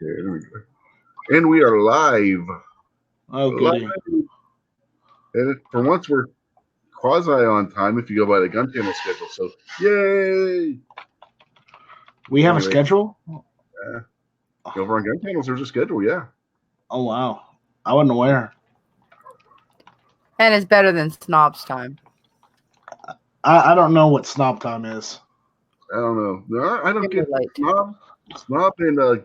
there we go. And we are live. Oh, Live. goody. For once, we're quasi on time if you go by the Gun Channel schedule. So, yay! We have a Anyway. schedule? Over on Gun Channels, there's a schedule, yeah. Oh, wow. I wasn't aware. And it's better than Snob's time. I don't know what snob time is. I don't know. No, I don't You're get late. Snob and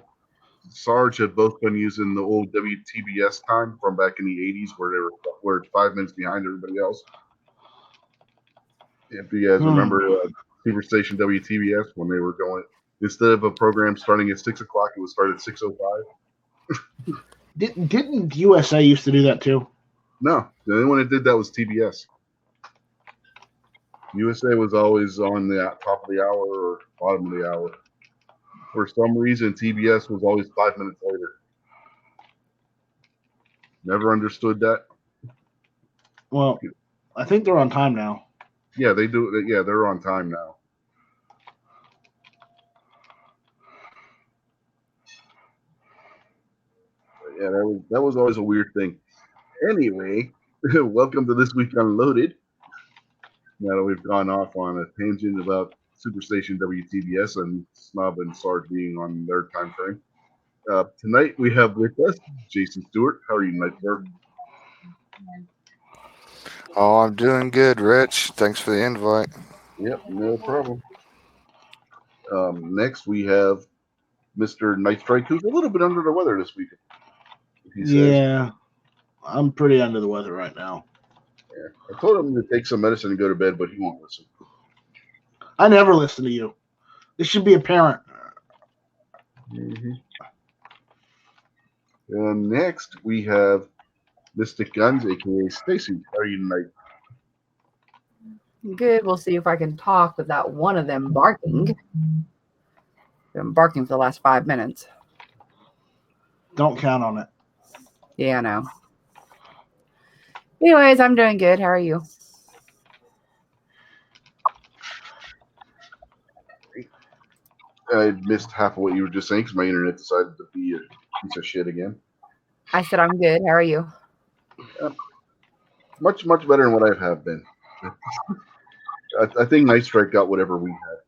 Sarge have both been using the old WTBS time from back in the 80s where it's 5 minutes behind everybody else. If you guys remember Super Station WTBS when they were going, instead of a program starting at 6 o'clock, it would start at 6:05. Didn't USA used to do that too? No, the only one that did that was TBS. USA was always on the top of the hour or bottom of the hour. For some reason, TBS was always 5 minutes later. Never understood that. Well, I think they're on time now. Yeah, they do. Yeah, they're on time now. Yeah, that was always a weird thing. Anyway, welcome to This Week Unloaded. Now that we've gone off on a tangent about Superstation WTBS and Snob and Sarge being on their time frame. Tonight we have with us Jason Stewart. How are you tonight, sir? Oh, I'm doing good, Rich. Thanks for the invite. Yep, no problem. Next we have Mr. Night Strike, who's a little bit under the weather this week. Yeah, I'm pretty under the weather right now. Yeah. I told him to take some medicine and go to bed, but he won't listen. I never listen to you. This should be apparent. Mm-hmm. And next we have Mystic Guns, aka Stacy. How are you tonight? Good. We'll see if I can talk without one of them barking. Been barking for the last 5 minutes. Don't count on it. Yeah, I know. Anyways, I'm doing good. How are you? I missed half of what you were just saying because my internet decided to be a piece of shit again. I said I'm good. How are you? Much better than what I have been. I think Night Strike got whatever we had.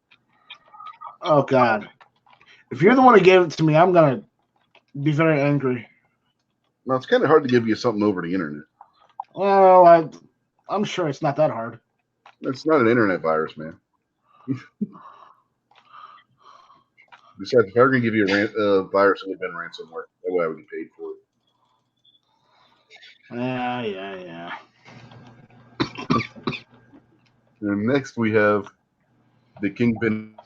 Oh, God. If you're the one who gave it to me, I'm going to be very angry. Well, it's kind of hard to give you something over the internet. Well, I'm sure it's not that hard. It's not an internet virus, man. Besides, if I were going to give you a virus, it would have been ransomware. That way I would get paid for it. Yeah. And next we have the Kingpin.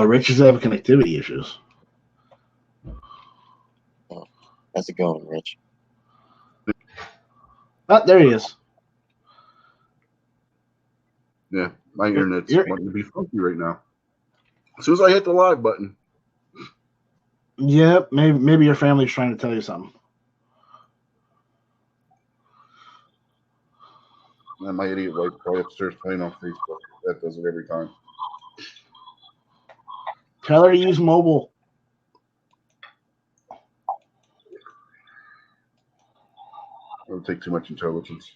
Rich is having connectivity issues. How's it going, Rich? There he is. Yeah, my internet's wanting to be funky right now. As soon as I hit the live button. Yep, maybe your family's trying to tell you something. And my idiot wife probably upstairs playing on Facebook. That does it every time. Tell her to use mobile. It would take too much intelligence.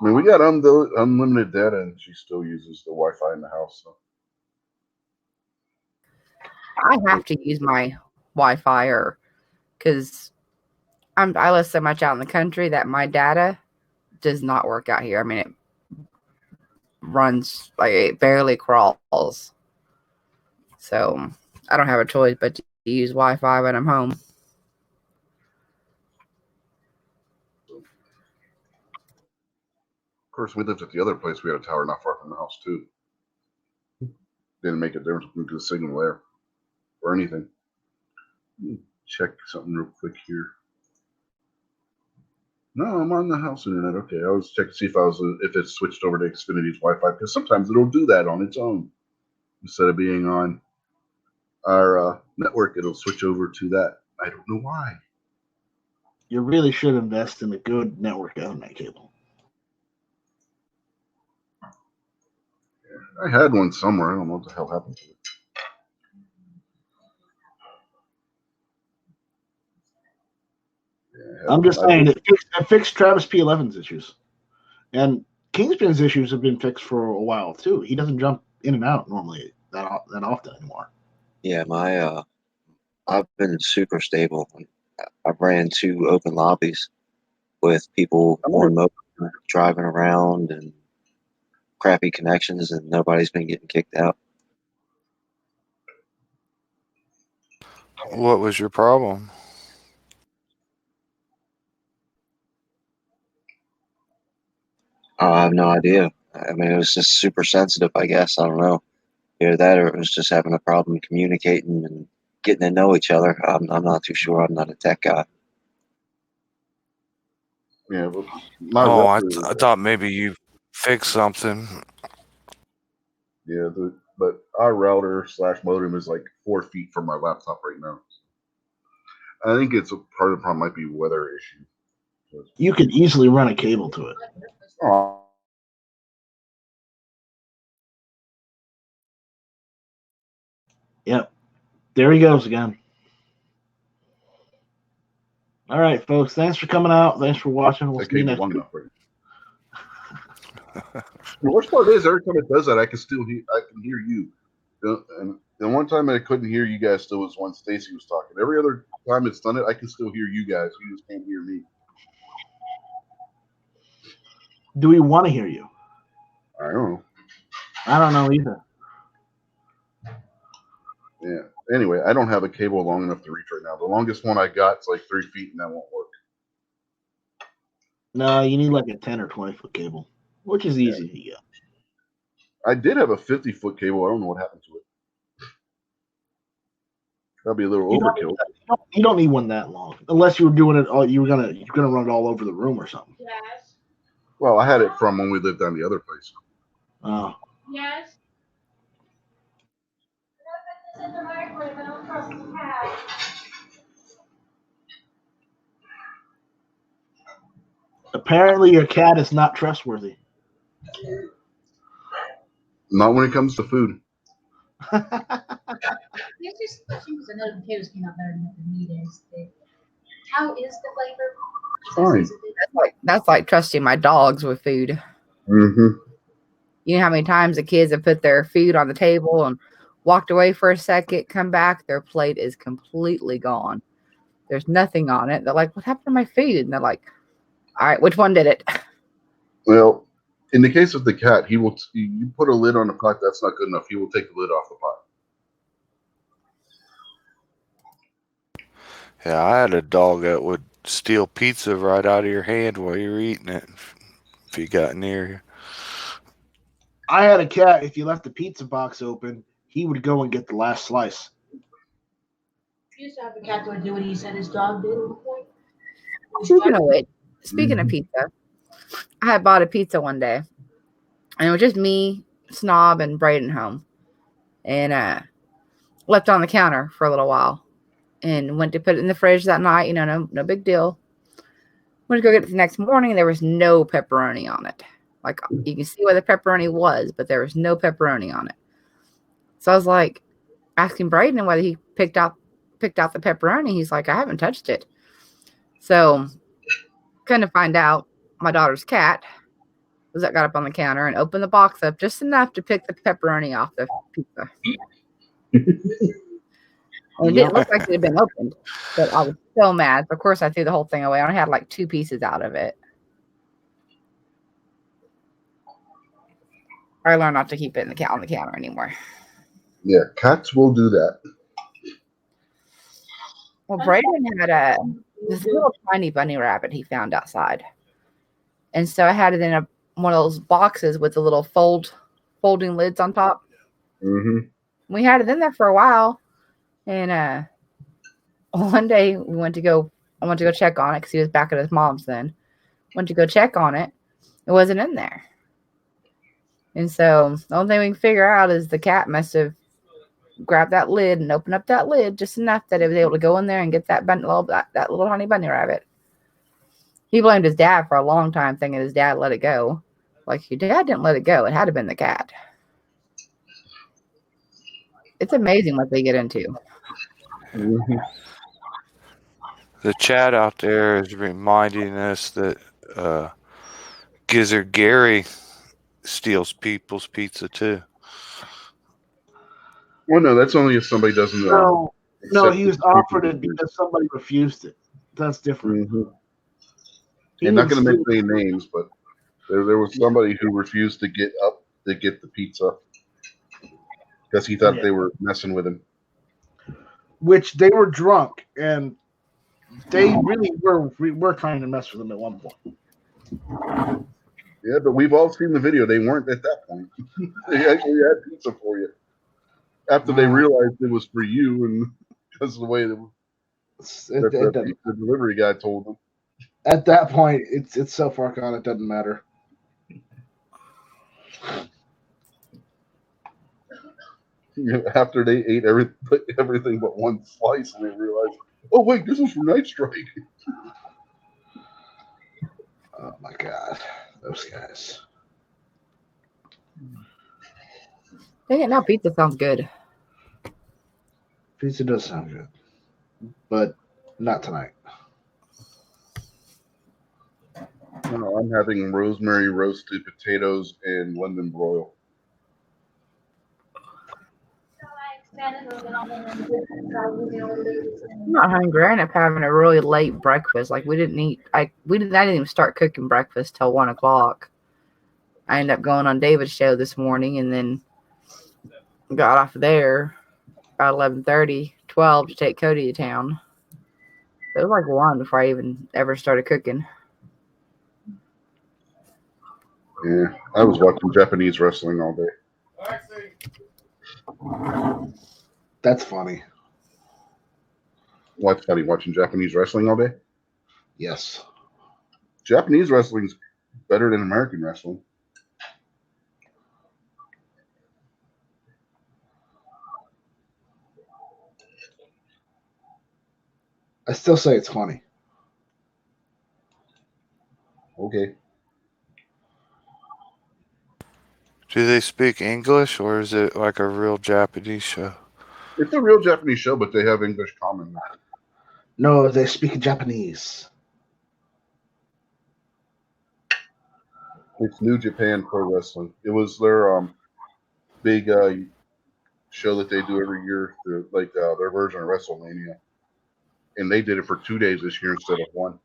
I mean, we got unlimited data, and she still uses the Wi-Fi in the house. So. I have to use my Wi-Fi because I live so much out in the country that my data does not work out here. I mean, it runs like it barely crawls. So I don't have a choice but to use Wi-Fi when I'm home. Of course, we lived at the other place. We had a tower not far from the house too. Didn't make a difference to the signal there or anything. Check something real quick here. No, I'm on the house internet. Okay, I was checking to see if it switched over to Xfinity's Wi-Fi because sometimes it'll do that on its own instead of being on our network. It'll switch over to that. I don't know why. You really should invest in a good network Ethernet cable. I had one somewhere. I don't know what the hell happened to it. Yeah, I'm just saying it fixed Travis P11's issues, and Kingspin's issues have been fixed for a while too. He doesn't jump in and out normally that often anymore. Yeah, I've been super stable. I've ran 2 open lobbies with people on motor driving around and crappy connections, and nobody's been getting kicked out. What was your problem? I have no idea. I mean, it was just super sensitive, I guess. I don't know. Either that or it was just having a problem communicating and getting to know each other. I'm not too sure. I'm not a tech guy. Yeah, but my Oh, I router, thought maybe you fixed something. yeah, but our router / modem is like 4 feet from my laptop right now. I think it's a part of the problem might be weather issue. You could easily run a cable to it. Oh, Yep. There he goes again. All right, folks. Thanks for coming out. Thanks for watching. We'll that see you cable next long week. enough right now. The worst part is every time it does that, I can still hear you. And the one time I couldn't hear you guys still was when Stacy was talking. Every other time it's done it, I can still hear you guys. You just can't hear me. Do we want to hear you? I don't know. I don't know either. Yeah. Anyway, I don't have a cable long enough to reach right now. The longest one I got is like 3 feet, and that won't work. No, you need like a 10 or 20-foot cable, which is easy to get. I did have a 50-foot cable. I don't know what happened to it. That'd be a little overkill. You don't need one that long, unless you were doing it. You're gonna run it all over the room or something. Yes. Well, I had it from when we lived down the other place. Oh. Yes. Apparently, your cat is not trustworthy. Not when it comes to food. It's just she was another potatoes came out better than the meat is. How is the flavor? Fine. That's like trusting my dogs with food. Mm-hmm. You know how many times the kids have put their food on the table and walked away for a second, come back, their plate is completely gone. There's nothing on it. They're like, what happened to my food? And they're like, all right, which one did it? Well, in the case of the cat, he will. You put a lid on the pot, that's not good enough. He will take the lid off the pot. Yeah, I had a dog that would steal pizza right out of your hand while you were eating it if you got near you. I had a cat. If you left the pizza box open, he would go and get the last slice. You used to have a cat that would do what he said his dog did at one point. Speaking of pizza, I had bought a pizza one day, and it was just me, Snob, and Braden home, and left it on the counter for a little while, and went to put it in the fridge that night. You know, no big deal. Went to go get it the next morning, and there was no pepperoni on it. Like, you can see where the pepperoni was, but there was no pepperoni on it. So I was like, asking Braden whether he picked out the pepperoni. He's like, I haven't touched it. So, couldn't find out my daughter's cat was that got up on the counter and opened the box up just enough to pick the pepperoni off the pizza. And it didn't look like it had been opened, but I was so mad. Of course, I threw the whole thing away. I only had like 2 pieces out of it. I learned not to keep it on the counter anymore. Yeah, cats will do that. Well, Braden had this little tiny bunny rabbit he found outside. And so I had it in one of those boxes with the little folding lids on top. Mm-hmm. We had it in there for a while. And one day I went to go check on it because he was back at his mom's then. Went to go check on it. It wasn't in there. And so the only thing we can figure out is the cat must have grabbed that lid and opened up that lid just enough that it was able to go in there and get that little honey bunny rabbit. He blamed his dad for a long time, thinking his dad let it go. Like, your dad didn't let it go. It had to have been the cat. It's amazing what they get into. Mhm. The chat out there is reminding us that Gizzard Gary steals people's pizza too. Well, no, that's only if somebody doesn't. No, accept he the was offered paper it because somebody refused it. That's different. Mhm. He And not didn't going to steal mention any names, but there was somebody who refused to get up to get the pizza because he thought Yeah. they were messing with him. which they were drunk, and they really were trying to mess with him at one point. Yeah, but we've all seen the video. They weren't at that point. They actually had pizza for you after they realized it was for you, and because of the way the delivery guy told them. At that point, it's so far gone it doesn't matter. After they ate everything but one slice, and they realized, oh wait, this is from Night Strike. Oh my god, those guys. Dang it, now pizza sounds good. Pizza does sound good, but not tonight. No, I'm having rosemary roasted potatoes and London broil. I'm not hungry. I ended up having a really late breakfast. Like I didn't even start cooking breakfast till 1 o'clock. I ended up going on David's show this morning and then got off there about 11:30, 12 to take Cody to town. So it was like 1 before I even ever started cooking. Yeah, I was watching Japanese wrestling all day. That's funny. What's funny, watching Japanese wrestling all day? Yes. Japanese wrestling's better than American wrestling. I still say it's funny. Okay. Do they speak English or is it like a real Japanese show? It's a real Japanese show, but they have English comment. No, they speak Japanese. It's New Japan Pro Wrestling. It was their big show that they do every year, their version of WrestleMania, and they did it for 2 days this year instead of 1.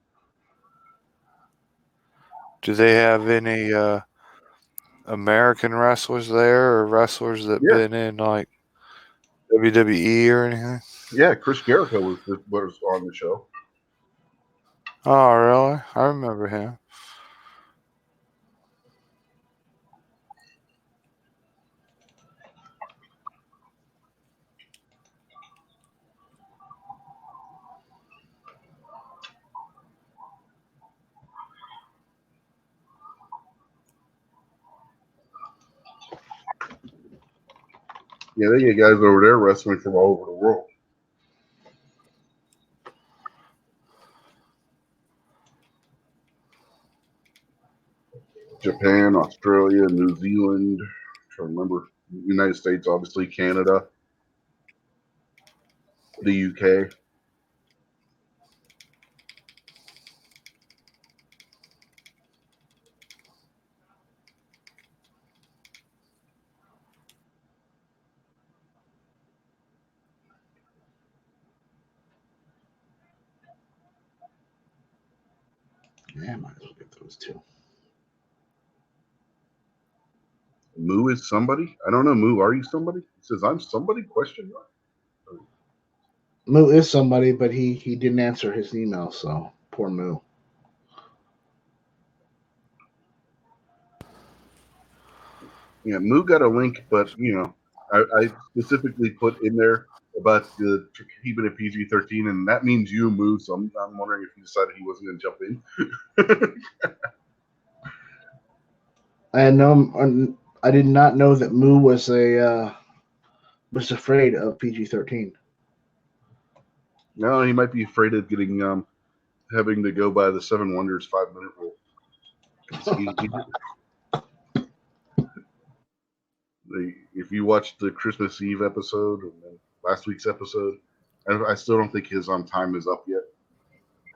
Do they have any American wrestlers there or wrestlers that been in like WWE or anything? Yeah, Chris Jericho was on the show. Oh, really? I remember him. Yeah, they get guys over there wrestling from all over the world. Japan, Australia, New Zealand. I'm trying to remember. United States, obviously, Canada, the UK. Yeah, I might as well get those too. Moo is somebody? I don't know, Moo. Are you somebody? He says, I'm somebody? Question mark. Moo is somebody, but he didn't answer his email, so poor Moo. Yeah, Moo got a link, but I specifically put in there about keeping it PG-13, and that means you, Moo. So I'm wondering if he decided he wasn't going to jump in. I did not know that Moo was afraid of PG-13. No, he might be afraid of getting having to go by the Seven Wonders 5-minute rule. if you watched the Christmas Eve episode and then last week's episode, I still don't think his on time is up yet.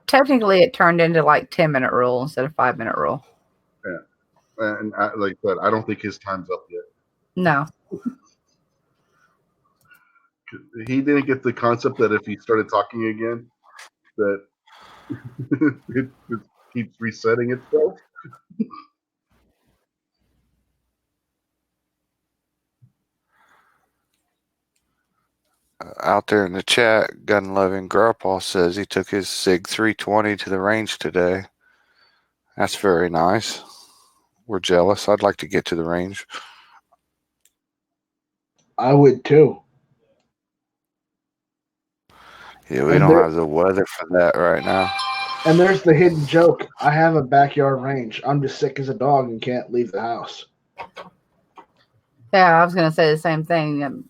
Technically, it turned into like 10-minute rule instead of 5-minute rule. And like I said, I don't think his time's up yet. No. He didn't get the concept that if he started talking again, that it keeps resetting itself. Out there in the chat, Gun Loving Grandpa says he took his SIG 320 to the range today. That's very nice. We're jealous. I'd like to get to the range. I would too. Yeah, we And don't there- have the weather for that right now. And there's the hidden joke. I have a backyard range. I'm just sick as a dog and can't leave the house. Yeah, I was going to say the same thing.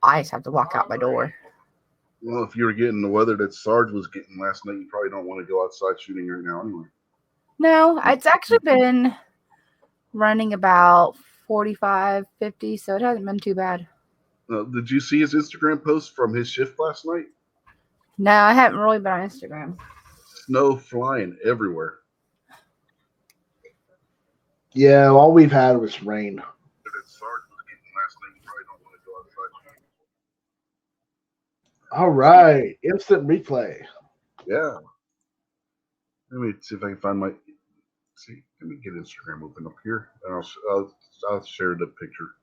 I just have to walk out my door. Well, if you were getting the weather that Sarge was getting last night, you probably don't want to go outside shooting right now anyway. No, it's actually been running about 45, 50, so it hasn't been too bad. Did you see his Instagram post from his shift last night? No, I haven't really been on Instagram. Snow flying everywhere. Yeah, all we've had was rain. That Sarge was getting last night, you probably don't want to go outside. All right. Instant replay. Yeah. Let me see if I can find my. See, let me get Instagram open up here, and I'll share the picture.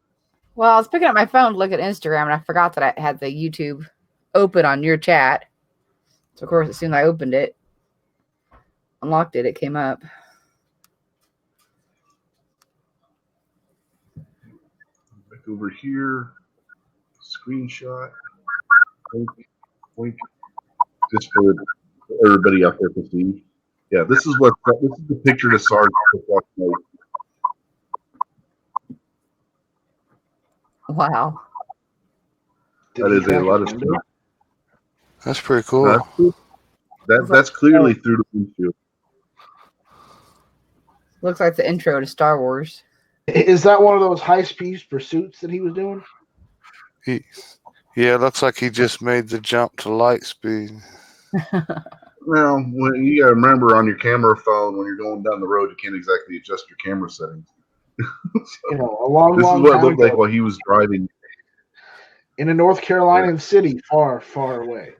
Well, I was picking up my phone to look at Instagram, and I forgot that I had the YouTube open on your chat. So, of course, as soon as I opened it, unlocked it, it came up. Back over here, screenshot, link, just for everybody out there to see. Yeah, this is the picture that Sarge took last night. Wow. That is a lot of snow. That's pretty cool. That's clearly through the windshield. Looks like the intro to Star Wars. Is that one of those high-speed pursuits that he was doing? Yeah, it looks like he just made the jump to light speed. Well, when you gotta remember on your camera phone when you're going down the road, you can't exactly adjust your camera settings. You know, a long, This is long what it time looked like ago while he was driving. in a North Carolina city far, far away.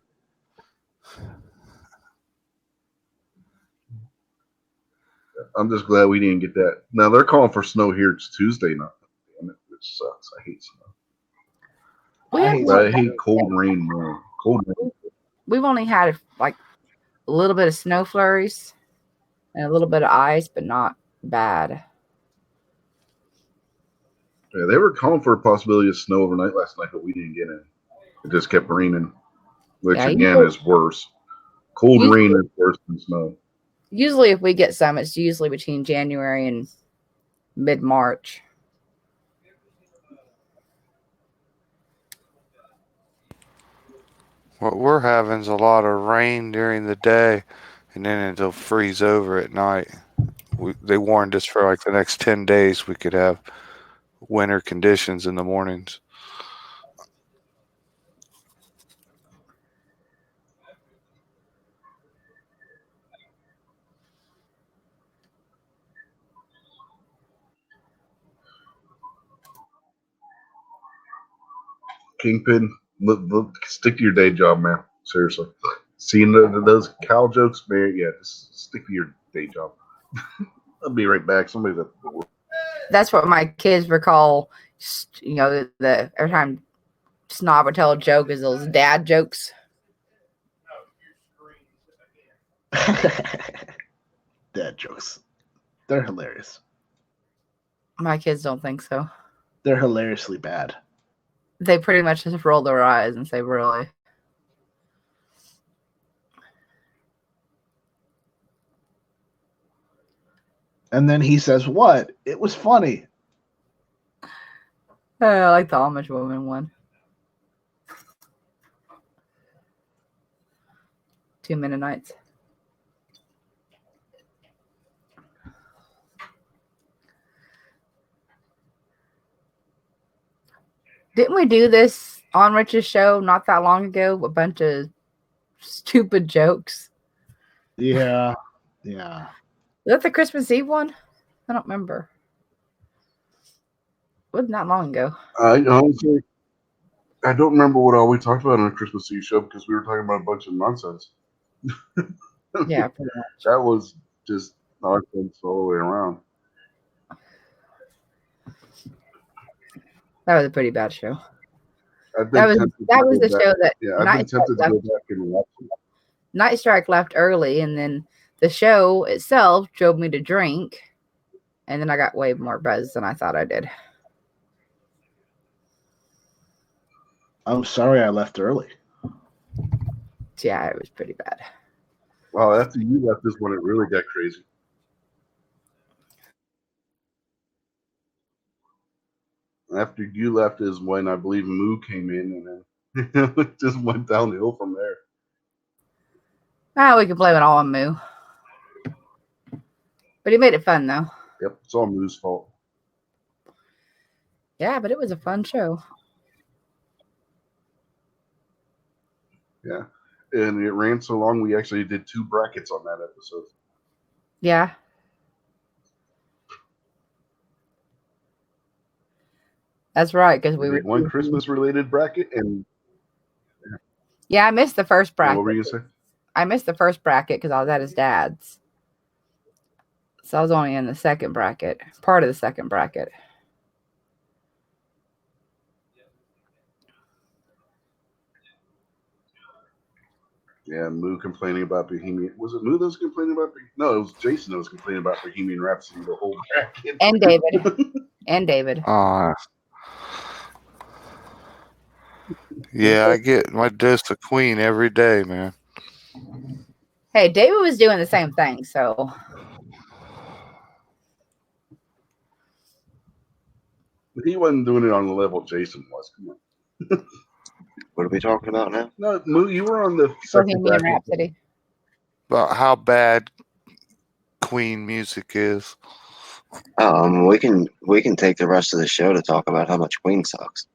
I'm just glad we didn't get that. Now they're calling for snow here. It's Tuesday now. Damn it, which sucks. I hate snow. I hate cold rain more. Cold rain. We've only had like a little bit of snow flurries and a little bit of ice, but not bad. Yeah, they were calling for a possibility of snow overnight last night, but we didn't get it. It just kept raining, which Yeah, again is worse. Cold rain is worse than snow. Usually, if we get some, it's usually between January and mid-March. What we're having is a lot of rain during the day, and then it'll freeze over at night. They warned us for like the next 10 days we could have winter conditions in the mornings. Kingpin, look, stick to your day job, man. Seriously. Seeing those Cal jokes, man, yeah, just stick to your day job. I'll be right back. Somebody's at the door. That's what my kids recall. You know, the every time Snob would tell a joke is those dad jokes. Dad jokes. They're hilarious. My kids don't think so. They're hilariously bad. They pretty much just roll their eyes and say, "Really?" And then he says, "What? It was funny." I like the Amish woman one. 2 Mennonites. Didn't we do this on Rich's show not that long ago? A bunch of stupid jokes. Yeah. Yeah. Was that the Christmas Eve one? I don't remember. It wasn't that long ago. I honestly, I don't remember what all we talked about on the Christmas Eve show because we were talking about a bunch of nonsense. Yeah, pretty much. That was just nonsense all the way around. That was a pretty bad show. I've That been was tempted to that was go the back- show that Yeah, I've been Night Strike tempted to go left. back and watch it. Night Strike left early, and then the show itself drove me to drink, and then I got way more buzzed than I thought I did. I'm sorry I left early. Yeah, it was pretty bad. Well, after you left is when it really got crazy. After you left is when I believe Moo came in, and then it just went downhill from there. We can blame it all on Moo. But he made it fun, though. Yep, it's all Moo's fault. Yeah, but it was a fun show. Yeah, and it ran so long we actually did 2 brackets on that episode. Yeah. That's right, because We we did were one Christmas-related bracket, and Yeah, I missed the first bracket. what were you gonna say? I missed the first bracket because I was at his dad's. So I was only in the second bracket, part of the second bracket. Yeah, Moo complaining about Bohemian. Was it Moo that was complaining about? No, it was Jason that was complaining about Bohemian Rhapsody the whole bracket. And David. And David. Yeah, I get my dose of Queen every day, man. Hey, David was doing the same thing, so He wasn't doing it on the level Jason was. Come on. What are we talking about now? No, Moo, you were on the second Bohemian bracket. Rhapsody. About how bad Queen music is. We can take the rest of the show to talk about how much Queen sucks.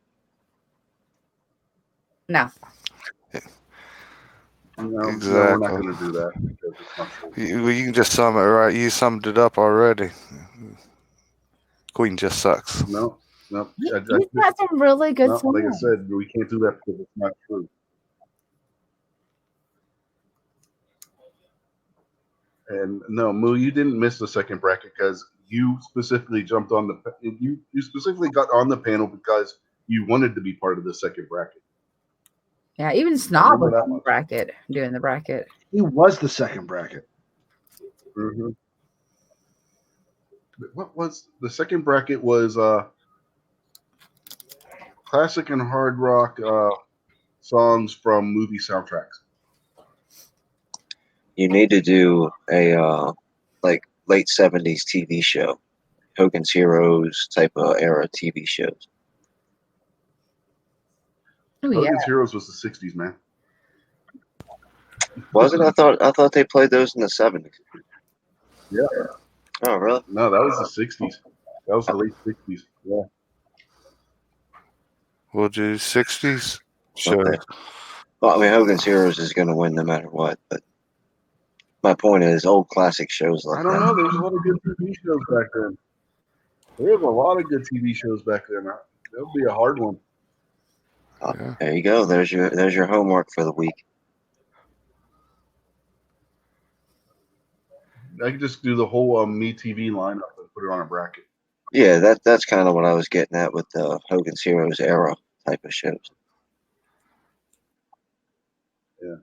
No. No, we're not Exactly. going to do that because it's not true. You can just sum it right. You summed it up already. Queen just sucks. No. He's got some really good No, songs. like I said, we can't do that because it's not true. And no, Moo, you didn't miss the second bracket because you specifically jumped on the. You specifically got on the panel because you wanted to be part of the second bracket. Yeah, even Snob remember was that on the much. bracket, doing the bracket. He was the second bracket. Mm-hmm. What was the second bracket? Was classic and hard rock songs from movie soundtracks. You need to do a like late 70s TV show, Hogan's Heroes type of era TV shows. Oh yeah. Hogan's Heroes was the '60s, man. Was it? I thought they played those in the 70s. Yeah. Oh, really? No, that was the '60s. That was the late '60s. Yeah. We'll do 60s. Sure. Okay. Well, I mean, Hogan's Heroes is going to win no matter what. But my point is, old classic shows like I don't that. know. There was a lot of good TV shows back then. There was a lot of good TV shows back then. That would be a hard one. Yeah. There you go. There's your homework for the week. I could just do the whole Me TV lineup and put it on a bracket. Yeah, that's kind of what I was getting at with the Hogan's Heroes era type of shows. Yeah.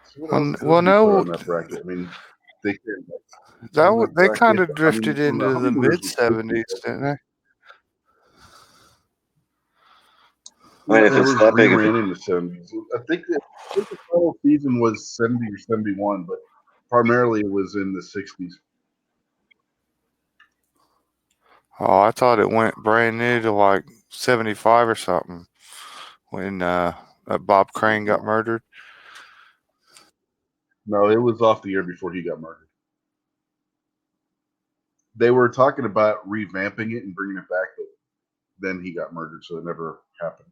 So what else Well, could we no, put on that bracket? I mean, they can. they kind of bracket, drifted from into the Honduras, mid we could do 70s, that. didn't they? I mean, if It it's was that big of a- reran in the '70s. I think the final season was '70 or '71, but primarily it was in the '60s. Oh, I thought it went brand new to like '75 or something when Bob Crane got murdered. No, it was off the year before he got murdered. They were talking about revamping it and bringing it back, but then he got murdered, so it never happened.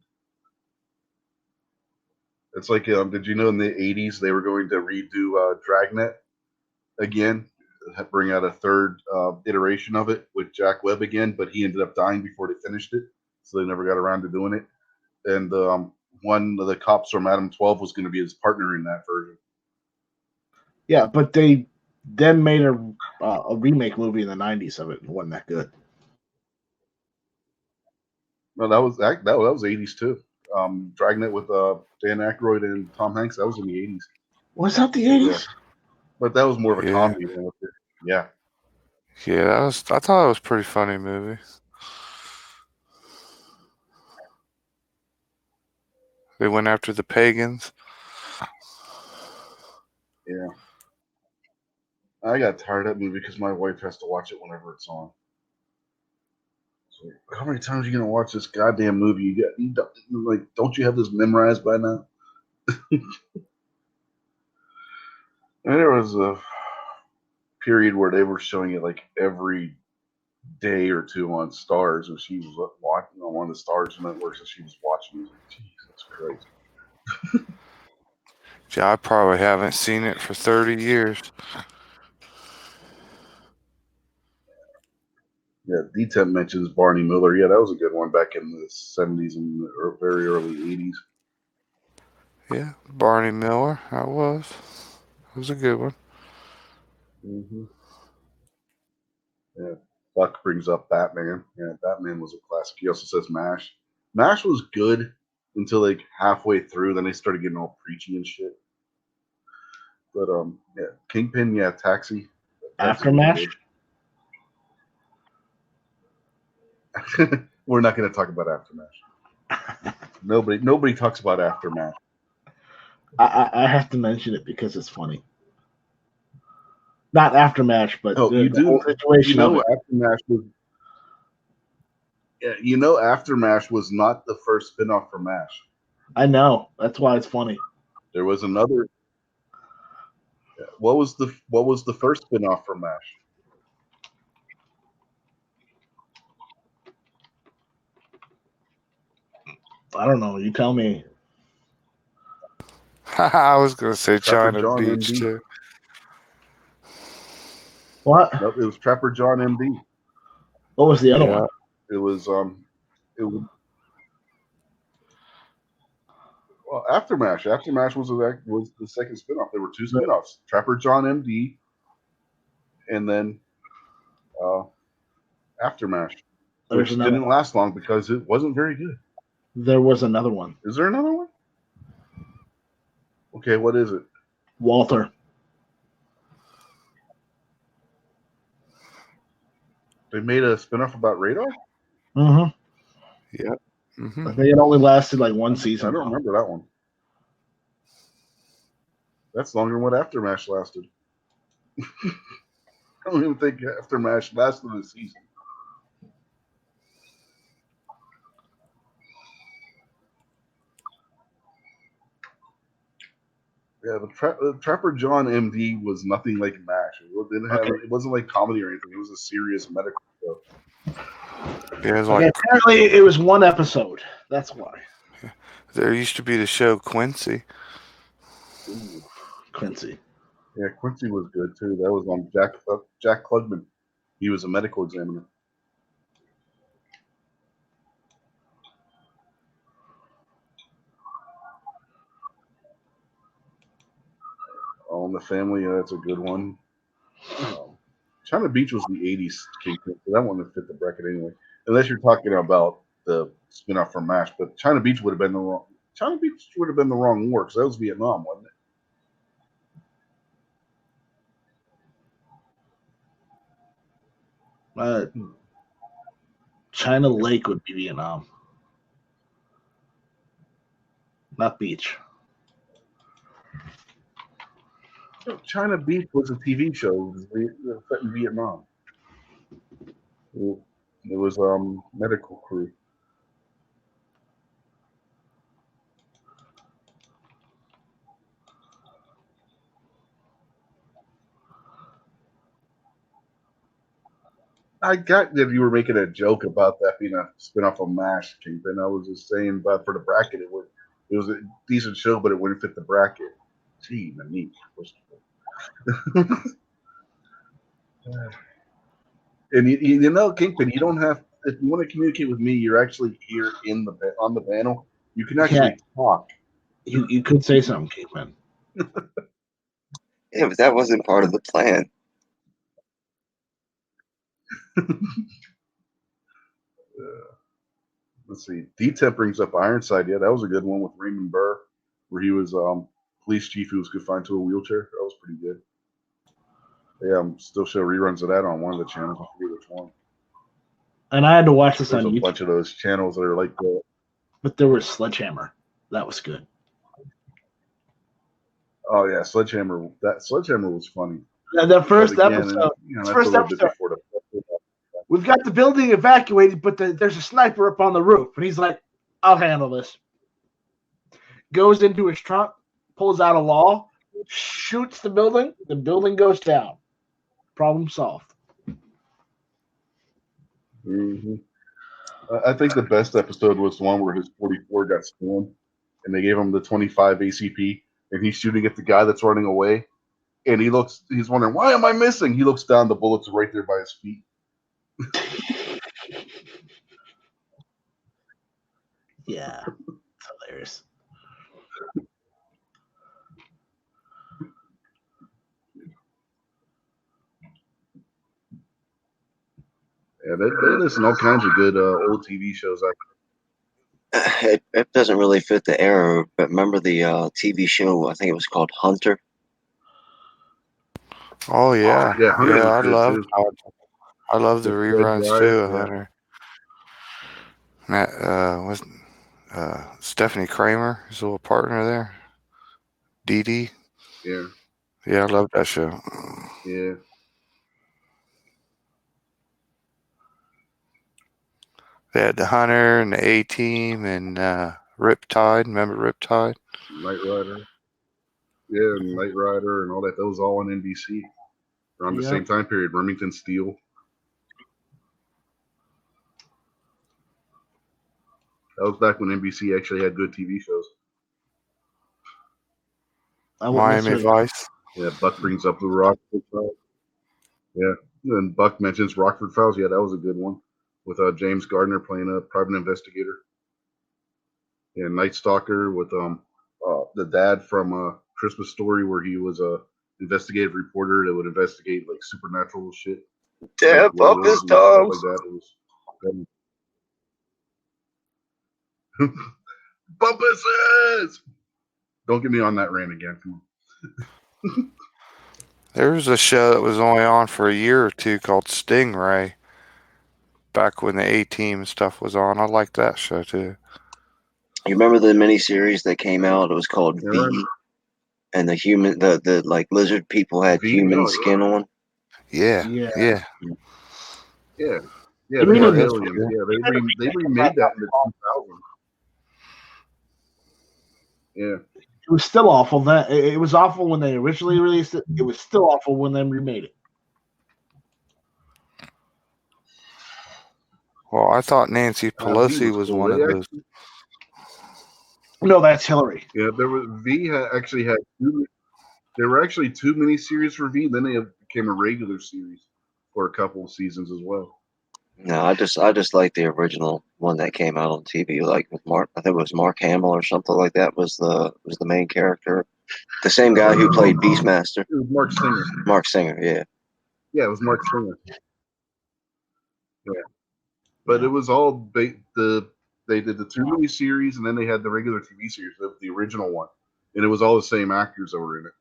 It's like, did you know in the 80s they were going to redo Dragnet again, bring out a third iteration of it with Jack Webb again, but he ended up dying before they finished it, so they never got around to doing it. And one of the cops from Adam 12 was going to be his partner in that version. Yeah, but they then made a remake movie in the 90s of it. It wasn't that good. No, that was 80s too. Dragnet with Dan Aykroyd and Tom Hanks. That was in the 80s. Was that the 80s? Yeah. But that was more of a Yeah. comedy than with it. Yeah. Yeah, I thought it was a pretty funny movie. They went after the pagans. Yeah. I got tired of that movie because my wife has to watch it whenever it's on. So, how many times are you gonna watch this goddamn movie? Don't you have this memorized by now? And there was a period where they were showing it like every day or two on Stars, and she was watching on one of the Stars networks, and she was watching. I was like, Jesus Christ! Yeah, I probably haven't seen it for 30 years. Yeah, D-Temp mentions Barney Miller. Yeah, that was a good one back in the 70s and the very early 80s. Yeah, Barney Miller. That was. It was a good one. Mm-hmm. Yeah, Buck brings up Batman. Yeah, Batman was a classic. He also says MASH. MASH was good until like halfway through. Then they started getting all preachy and shit. But yeah, Kingpin. Yeah, Taxi. After MASH? We're not going to talk about Aftermath. Nobody talks about Aftermath. I have to mention it because it's funny. Not Aftermath, but the whole situation of it. Aftermath was. Yeah, you know, Aftermath was not the first spinoff from MASH. I know. That's why it's funny. There was another. What was the first spinoff from MASH? I don't know. You tell me. I was gonna say Trapper China John Beach MD. too. What? Nope, it was Trapper John MD. What was the other one? It was well, Aftermath. Aftermath was the second spinoff. There were two spinoffs: Trapper John MD, and then Aftermath, which didn't last long because it wasn't very good. There was another one. Is there another one? Okay, what is it? Walter. They made a spinoff about Radar? Mm-hmm. Yeah. Mm-hmm. I think it only lasted like one season. I don't remember that one. That's longer than what Aftermath lasted. I don't even think Aftermath lasted a season. Yeah, the Trapper John MD was nothing like MASH. It wasn't like comedy or anything. It was a serious medical show. Yeah, it was apparently it was one episode. That's why. There used to be the show Quincy. Ooh. Quincy. Yeah, Quincy was good too. That was on Jack Klugman. He was a medical examiner. All in the Family, that's a good one. China Beach was the 80s Kingpin, so that one would fit the bracket anyway. Unless you're talking about the spinoff from MASH, but China Beach would have been the wrong war because that was Vietnam, wasn't it? China Lake would be Vietnam, not beach. China Beach was a TV show set in Vietnam. It was medical crew. I got that you were making a joke about that being a spinoff of MASH, Kingpin. I was just saying, but for the bracket, it was a decent show, but it wouldn't fit the bracket. Gee, Monique. And you know, Kingpin, you don't have if you want to communicate with me, you're actually here on the panel. You can actually talk. You could say something, Kingpin. Yeah, but that wasn't part of the plan. Let's see. D-Temp brings up Ironside. Yeah, that was a good one with Raymond Burr, where he was police chief who was confined to a wheelchair. That was pretty good. Yeah, I'm still show reruns of that on one of the channels. I forget which one. And I had to watch this There's on a YouTube, bunch of those channels that are like that. but there was Sledgehammer. That was good. Oh yeah, Sledgehammer. That Sledgehammer was funny. The first But again, episode. you know, that's First a little bit episode. before the. We've got the building evacuated, but there's a sniper up on the roof. And he's like, I'll handle this. Goes into his trunk, pulls out a law, shoots the building goes down. Problem solved. Mm-hmm. I think the best episode was the one where his 44 got stolen, and they gave him the 25 ACP, and he's shooting at the guy that's running away, and he's wondering, why am I missing? He looks down, the bullets are right there by his feet. Yeah, it's hilarious. Yeah, they listen to all kinds of good old TV shows. It doesn't really fit the era, but remember the TV show? I think it was called Hunter. Oh yeah, Yeah, Hunter was I good, love too. I love the With Fred reruns Wright, too, yeah. Hunter. That was Stephanie Kramer, his little partner there. Dee Dee. Yeah, Yeah, I love that show. yeah. They had the Hunter and the A-Team and Riptide. Remember Riptide? Knight Rider. Yeah, Knight Rider and all that. That was all on NBC around the Yep. same time period. Remington Steele. That was back when NBC actually had good TV shows. I wouldn't Miami necessarily- Vice. Yeah, Buck brings up the Rockford Files. Yeah, and Buck mentions Rockford Files. Yeah, that was a good one with James Gardner playing a private investigator. Yeah, Night Stalker with the dad from Christmas Story, where he was a investigative reporter that would investigate like supernatural shit. Damn, Like bump his werewolves and stuff tongues. like that. It was Bumpuses! Don't get me on that rant again. Come on. There was a show that was only on for a year or two called Stingray. Back when the A-Team stuff was on, I liked that show too. You remember the miniseries that came out? It was called Yeah, V, and the like lizard people had V? human Oh, skin on. Yeah, Yeah. yeah. Yeah, You they mean were it- aliens. Yeah, they remade that in the 2000s. Yeah, It was still awful. That it was awful when they originally released it. It was still awful when they remade it. Well, I thought Nancy V Pelosi was cool. one of They those. actually- No, that's Hillary. Yeah, there was actually had two. There were actually two miniseries for V. Then they became a regular series for a couple of seasons as well. No, I just like the original one that came out on TV, like with Mark. I think it was Mark Hamill or something like that was the main character. The same guy who played Beastmaster, It was Mark Singer. Mark Singer. Yeah. Yeah, it was Mark Singer. Yeah, but it was all they did the two miniseries and then they had the regular TV series, the original one, and it was all the same actors that were in it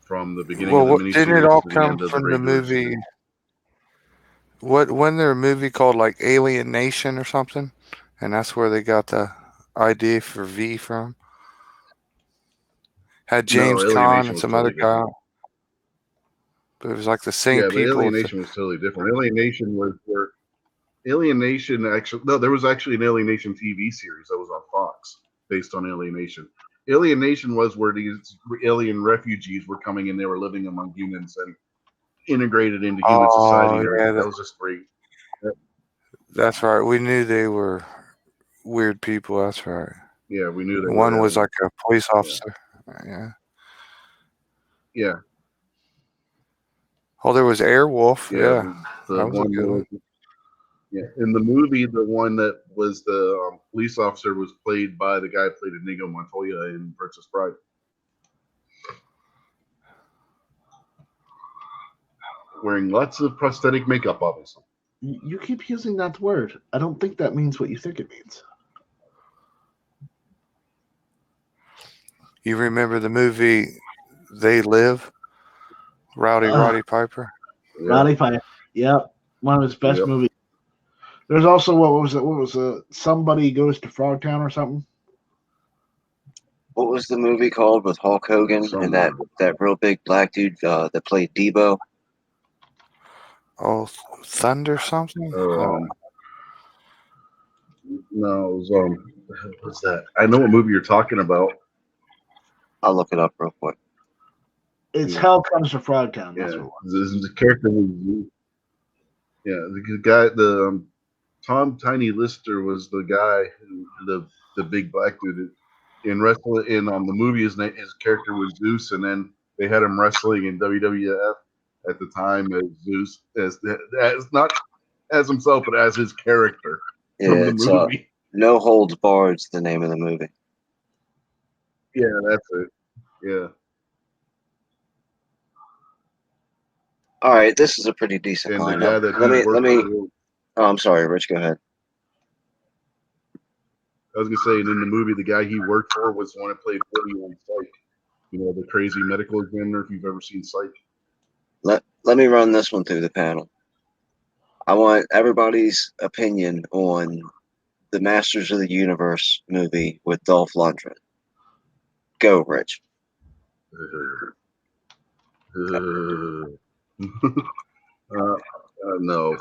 from the beginning Well, of the miniseries. didn't it all to the come end of from the regular movie? series. Wasn't there a movie called like Alien Nation or something? And that's where they got the idea for V from. Had James Alien Caan Nation and was some totally other guy. different. But it was like the same Yeah, but people. Alien Nation was totally different. Alien Nation was where Alien Nation there was actually an Alien Nation TV series that was on Fox based on Alien Nation. Alien Nation was where these alien refugees were coming in, they were living among humans, integrated into human society. And Oh, everything. yeah, That was just great. that's right. We knew they were weird people. That's right. Yeah, we knew they One were. was like a police officer. Yeah. Yeah, Oh, there was Airwolf. yeah. Yeah, The that was a one good one. yeah, in the movie, the one that was the police officer was played by the guy who played Inigo Montoya in Princess Bride. Wearing lots of prosthetic makeup, obviously. You keep using that word. I don't think that means what you think it means. You remember the movie They Live? Roddy Piper. Yeah, Roddy Piper. Yep. One of his best Yep. movies. There's also what was it? What was it? Somebody Goes to Frogtown or something? What was the movie called with Hulk Hogan and that real big black dude that played Debo? Oh, Thunder something? no, it was what's that? I know what movie you're talking about. I'll look it up real quick. It's Yeah. Hell Comes to Frogtown. That's Yeah, what it was. the character was. Yeah, the guy, the Tom Tiny Lister was the guy, the big black dude in wrestling. In the movie, his character was Zeus, and then they had him wrestling in WWF at the time as Zeus, as not as himself, but as his character Yeah, from the it's movie. No Holds Barred's the name of the movie. Yeah, that's it. Yeah. All right, this is a pretty decent And the lineup. guy that Let he me. worked for, Oh, I'm sorry, Rich. Go ahead. I was gonna say, and in the movie, the guy he worked for was the one that played Woody on Psych. You know, the crazy medical examiner. If you've ever seen Psych. Let me run this one through the panel. I want everybody's opinion on the Masters of the Universe movie with Dolph Lundgren. Go, Rich. No.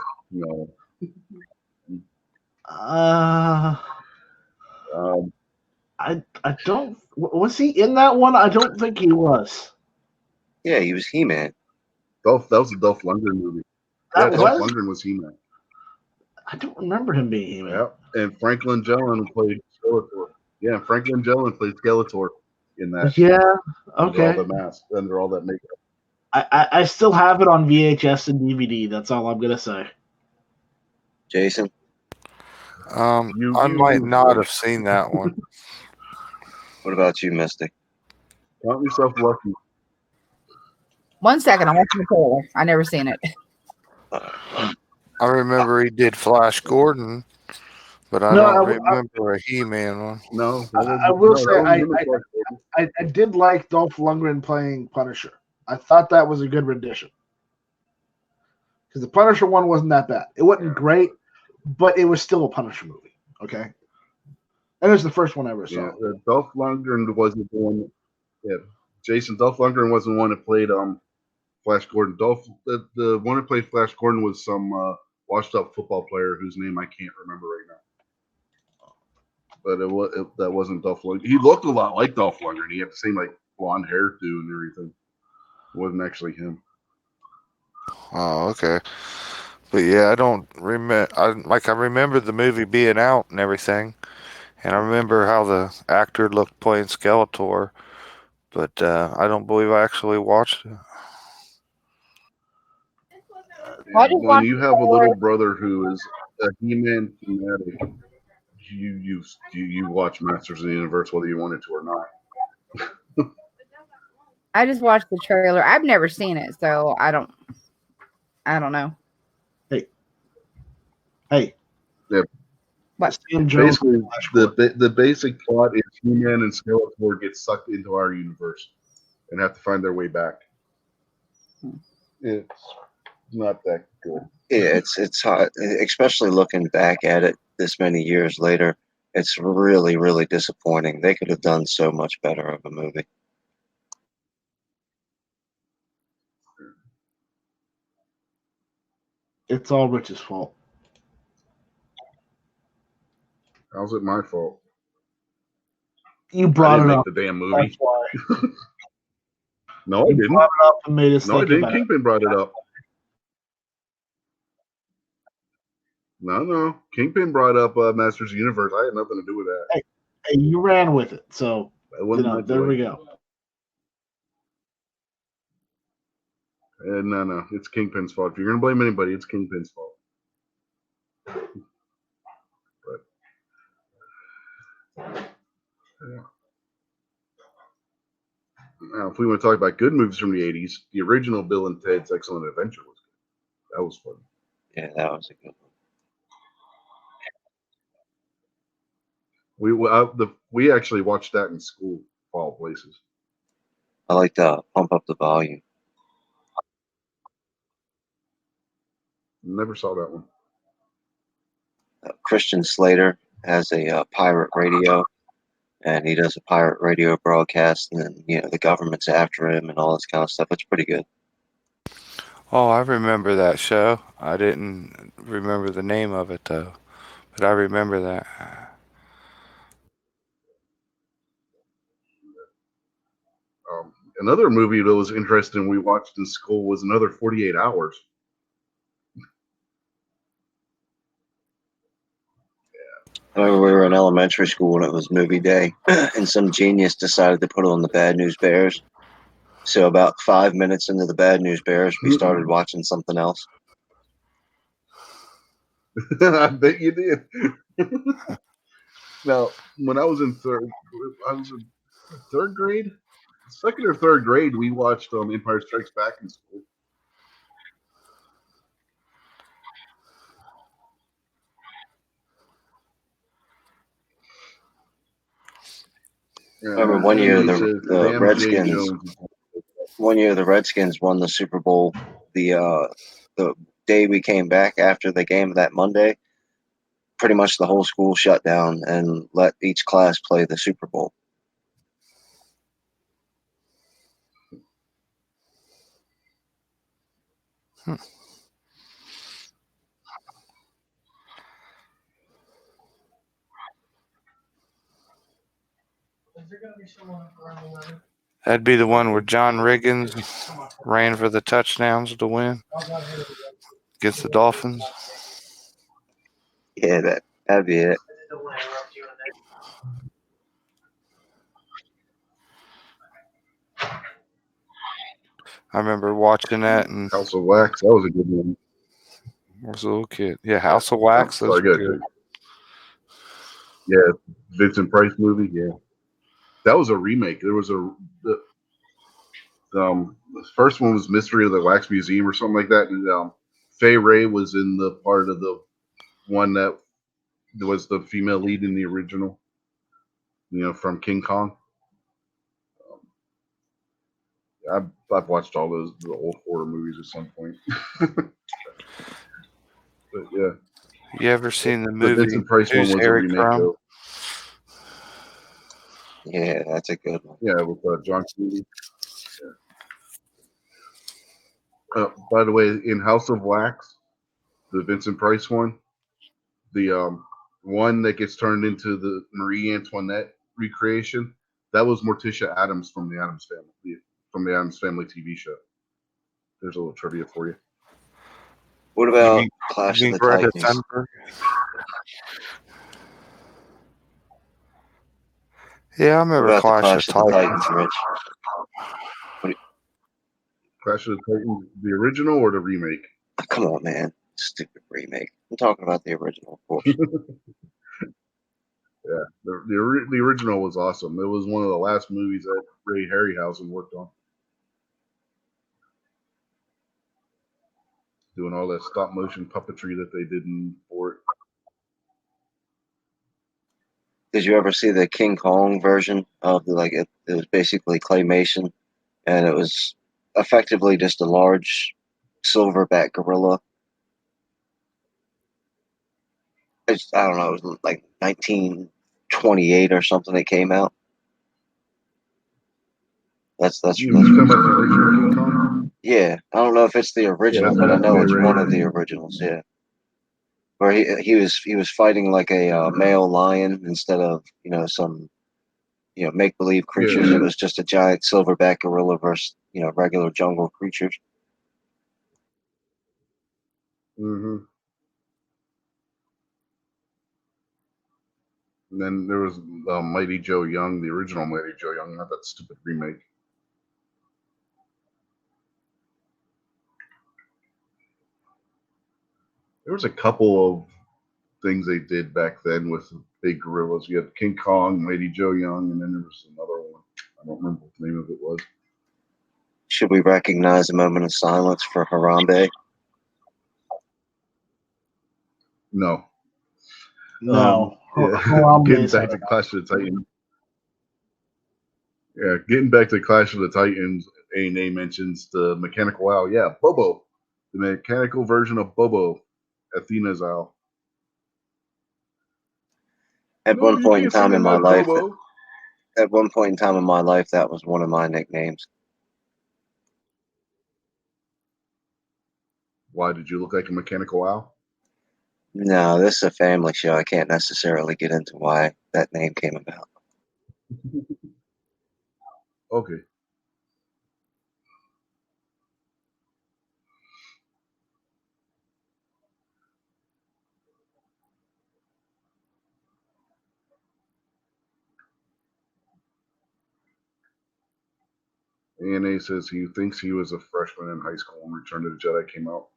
I don't. Was he in that one? I don't think he was. Yeah, he was He-Man. That was a Dolph Lundgren movie. That Dolph was? Lundgren was He-Man. I don't remember him being He-Man. Yeah, and Franklin Jelen played Skeletor. Yeah, Franklin Jelen played Skeletor in that. Yeah. Under Okay. all the mask, under all that makeup. I still have it on VHS and DVD. That's all I'm gonna say. Jason? I might not have seen that one. What about you, Mystic? Count yourself lucky. 1 second, I'm watching the trailer. I never seen it. I remember he did Flash Gordon, but I don't remember a He-Man one. No, I will say I did like Dolph Lundgren playing Punisher. I thought that was a good rendition because the Punisher one wasn't that bad. It wasn't great, but it was still a Punisher movie. Okay, and it was the first one I ever saw. Yeah, Dolph Lundgren wasn't the one. Yeah, Jason. Dolph Lundgren wasn't the one that played Flash Gordon. The one that played Flash Gordon was some washed up football player whose name I can't remember right now. But that wasn't Dolph Lundgren. He looked a lot like Dolph Lundgren. He had the same like blonde hairdo and everything. It wasn't actually him. Oh, okay. But yeah, I don't remember. I remember the movie being out and everything, and I remember how the actor looked playing Skeletor. But I don't believe I actually watched it. When you have a little brother who is a He-Man fanatic, you watch Masters of the Universe whether you wanted to or not. I just watched the trailer. I've never seen it, so I don't know. Hey. Yeah. What? Basically, the basic plot is He-Man and Skeletor get sucked into our universe and have to find their way back. It's not that good. Yeah, it's hot, especially looking back at it this many years later. It's really, really disappointing. They could have done so much better of a movie. It's all Rich's fault. How's it my fault? You brought I didn't it make up. the damn movie. That's why. No, I didn't. Brought it up and made us No, I think didn't. about Kingpin brought it up. No. Kingpin brought up Masters of the Universe. I had nothing to do with that. And you ran with it. So, It wasn't my there we choice. go. No. It's Kingpin's fault. If you're gonna blame anybody, it's Kingpin's fault. But yeah. Now, if we want to talk about good movies from the '80s, the original Bill and Ted's Excellent Adventure was good. That was fun. Yeah, that was a good one. We actually watched that in school, of all places. I like to pump up the volume. Never saw that one. Christian Slater has a pirate radio, and he does a pirate radio broadcast, and then the government's after him and all this kind of stuff. It's pretty good. Oh, I remember that show. I didn't remember the name of it though, but I remember that. Another movie that was interesting we watched in school was another 48 Hours. I remember we were in elementary school and it was movie day, and some genius decided to put on the Bad News Bears. So about 5 minutes into the Bad News Bears, we started watching something else. I bet you did. Now, when I was in third grade, second or third grade, we watched Empire Strikes Back in school. I remember one year the Redskins. Jones. One year the Redskins won the Super Bowl. The day we came back after the game that Monday, pretty much the whole school shut down and let each class play the Super Bowl. That'd be the one where John Riggins ran for the touchdowns to win against the Dolphins. Yeah, that'd be it. I remember watching that and House of Wax. That was a good one. I was a little kid. Yeah, House of Wax. Sorry, good. Yeah, Vincent Price movie. Yeah, that was a remake. There was the first one was Mystery of the Wax Museum or something like that, and Fay Wray was in the part of the one that was the female lead in the original. From King Kong. I've watched all the old horror movies at some point. But yeah. You ever seen the movie Vincent Price one Who's was Harry a remake, Crumb? though. Yeah, that's a good one. Yeah, with John Cleese. Yeah. By the way, in House of Wax, the Vincent Price one, the one that gets turned into the Marie Antoinette recreation, that was Morticia Addams from the Addams Family TV show. There's a little trivia for you. What about Clash of the Greta Titans? Thunberg? Yeah, I remember Clash of the Titans, Rich? Clash of the Titans, the original or the remake? Oh, come on, man. Stupid remake. I'm talking about the original, of course. Yeah, the original was awesome. It was one of the last movies that Ray Harryhausen worked on. Doing all that stop motion puppetry that they did for it. Did you ever see the King Kong version of it was basically claymation, and it was effectively just a large silverback gorilla. I don't know, it was like 1928 or something it came out. That's You talking about the original King Kong? Yeah, I don't know if it's the original, but I know it's one of the originals. Yeah, where he was fighting like a male lion instead of some make believe creatures. Yeah. It was just a giant silverback gorilla versus regular jungle creatures. Mm-hmm. And then there was Mighty Joe Young, the original Mighty Joe Young, not that stupid remake. There was a couple of things they did back then with big gorillas. You had King Kong, Mighty Joe Young, and then there was another one. I don't remember what the name of it was. Should we recognize a moment of silence for Harambe? No. No. Yeah. Harambe Getting is back to Clash of the Titans. Yeah, getting back to Clash of the Titans, A&A mentions the mechanical owl. Yeah, Bobo. The mechanical version of Bobo, Athena's owl. At No, one you point in can't sing time in in my that, life, Bobo. at one point in time in my life, that was one of my nicknames. Why did you look like a mechanical owl? No, this is a family show. I can't necessarily get into why that name came about. Okay. A&A says he thinks he was a freshman in high school when Return of the Jedi came out.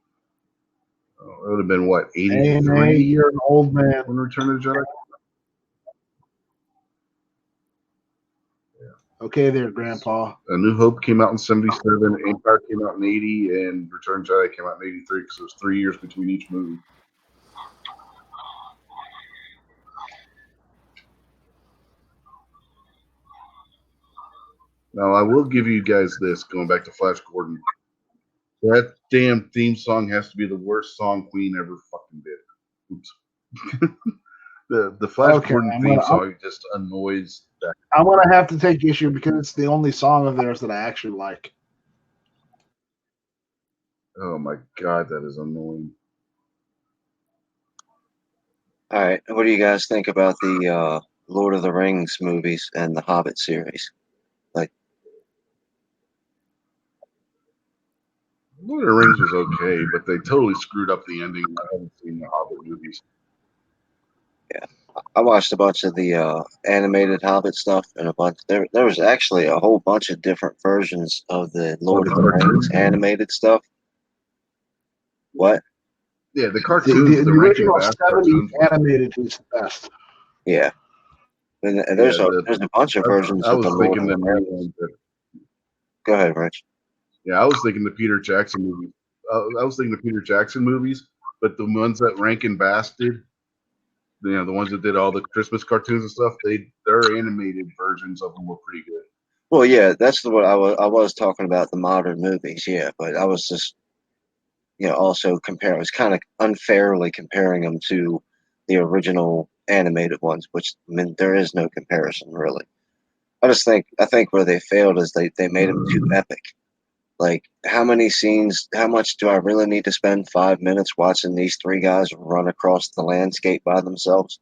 It would have been, what, AMA, 83 you're an old man. when Return of the Jedi? Okay there, Grandpa. A New Hope came out in 77, Empire came out in 80, and Return of the Jedi came out in 83 because it was 3 years between each movie. Now, I will give you guys this, going back to Flash Gordon. That damn theme song has to be the worst song Queen ever fucking did. Oops. the Flash Okay, Gordon theme song just annoys that. I'm gonna have to take issue because it's the only song of theirs that I actually like. Oh my god, that is annoying. All right, what do you guys think about the Lord of the Rings movies and the Hobbit series? Lord of the Rings was okay, but they totally screwed up the ending. I haven't seen the Hobbit movies. Yeah, I watched a bunch of the animated Hobbit stuff and a bunch. There was actually a whole bunch of different versions of the Lord of the Rings animated stuff. What? Yeah, the cartoons, The the Rankin original Bass 70s cartoons. animated is the best. Yeah, and Yeah, there's a bunch of versions I of was the Lord thinking of the the new Rings. ones. Go ahead, Rich. Yeah, I was thinking the Peter Jackson movies. I was thinking the Peter Jackson movies, but the ones that Rankin Bass did, the ones that did all the Christmas cartoons and stuff, their animated versions of them were pretty good. Well, yeah, that's what I was talking about, the modern movies. Yeah, but I was just also comparing. I was kind of unfairly comparing them to the original animated ones, which I mean there is no comparison really. I think where they failed is they made them too epic. Like, how many scenes, how much do I really need to spend 5 minutes watching these three guys run across the landscape by themselves?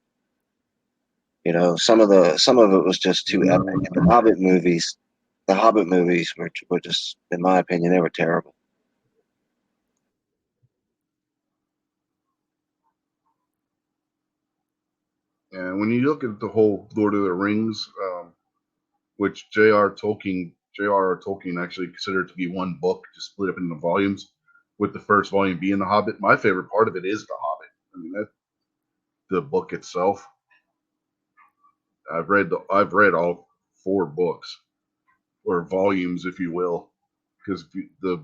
Some of it was just too epic. And the Hobbit movies were just, in my opinion, they were terrible. And when you look at the whole Lord of the Rings, which J.R.R. Tolkien actually considered to be one book, just split up into volumes, with the first volume being The Hobbit. My favorite part of it is The Hobbit. I mean, the book itself. I've read all 4 books, or volumes, if you will, because the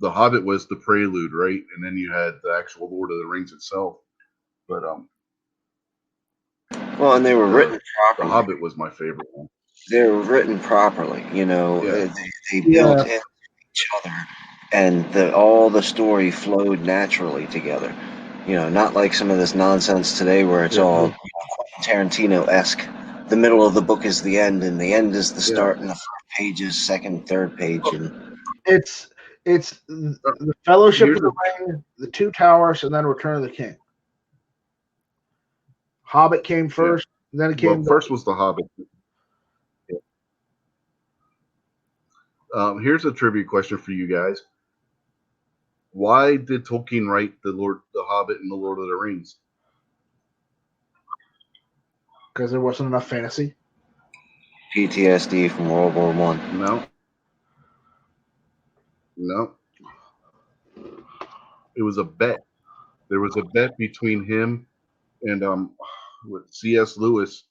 Hobbit was the prelude, right? And then you had the actual Lord of the Rings itself. But Well, and they were written the properly. Hobbit was my favorite one. They were written properly. Yeah. They built into each other, and all the story flowed naturally together. Not like some of this nonsense today where it's Yeah. all Tarantino-esque. The middle of the book is the end, and the end is the Yeah. start, and the first page is second, third page, and It's the Fellowship Here's of the Ring, the Two Towers, and then Return of the King. Hobbit came first, then it came. Well, first was The Hobbit. Here's a trivia question for you guys. Why did Tolkien write the Hobbit and the Lord of the Rings? because there wasn't enough fantasy. PTSD from World War One. No. No. It was a bet. There was a bet between him and with C.S. Lewis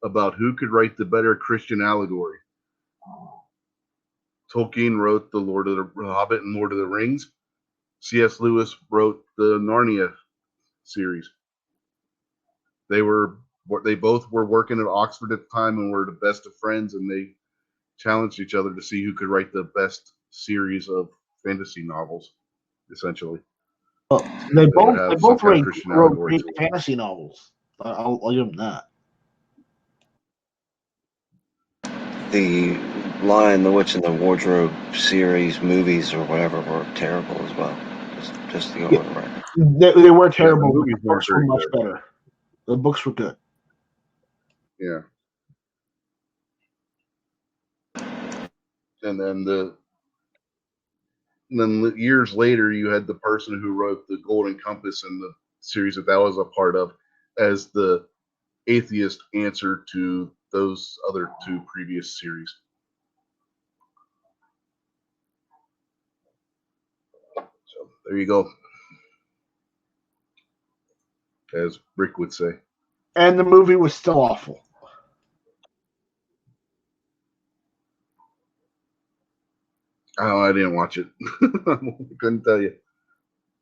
about who could write the better Christian allegory. Tolkien wrote the Hobbit and Lord of the Rings. C.S. Lewis wrote the Narnia series. They both were working at Oxford at the time and were the best of friends, and they challenged each other to see who could write the best series of fantasy novels, essentially. Well, they would both have they some both kind of wrote, Christian wrote allegory great to it. fantasy novels. I'll give them that. The Lion, the Witch, and the Wardrobe series movies or whatever were terrible as well. Just to go Yeah. on the record. They were terrible, but movies the weren't books were very much good. better. The books were good. Yeah. And then years later, you had the person who wrote the Golden Compass and the series that was a part of as the atheist answer to those other two previous series. So there you go, as Rick would say. And the movie was still awful. Oh, I didn't watch it. Couldn't tell you.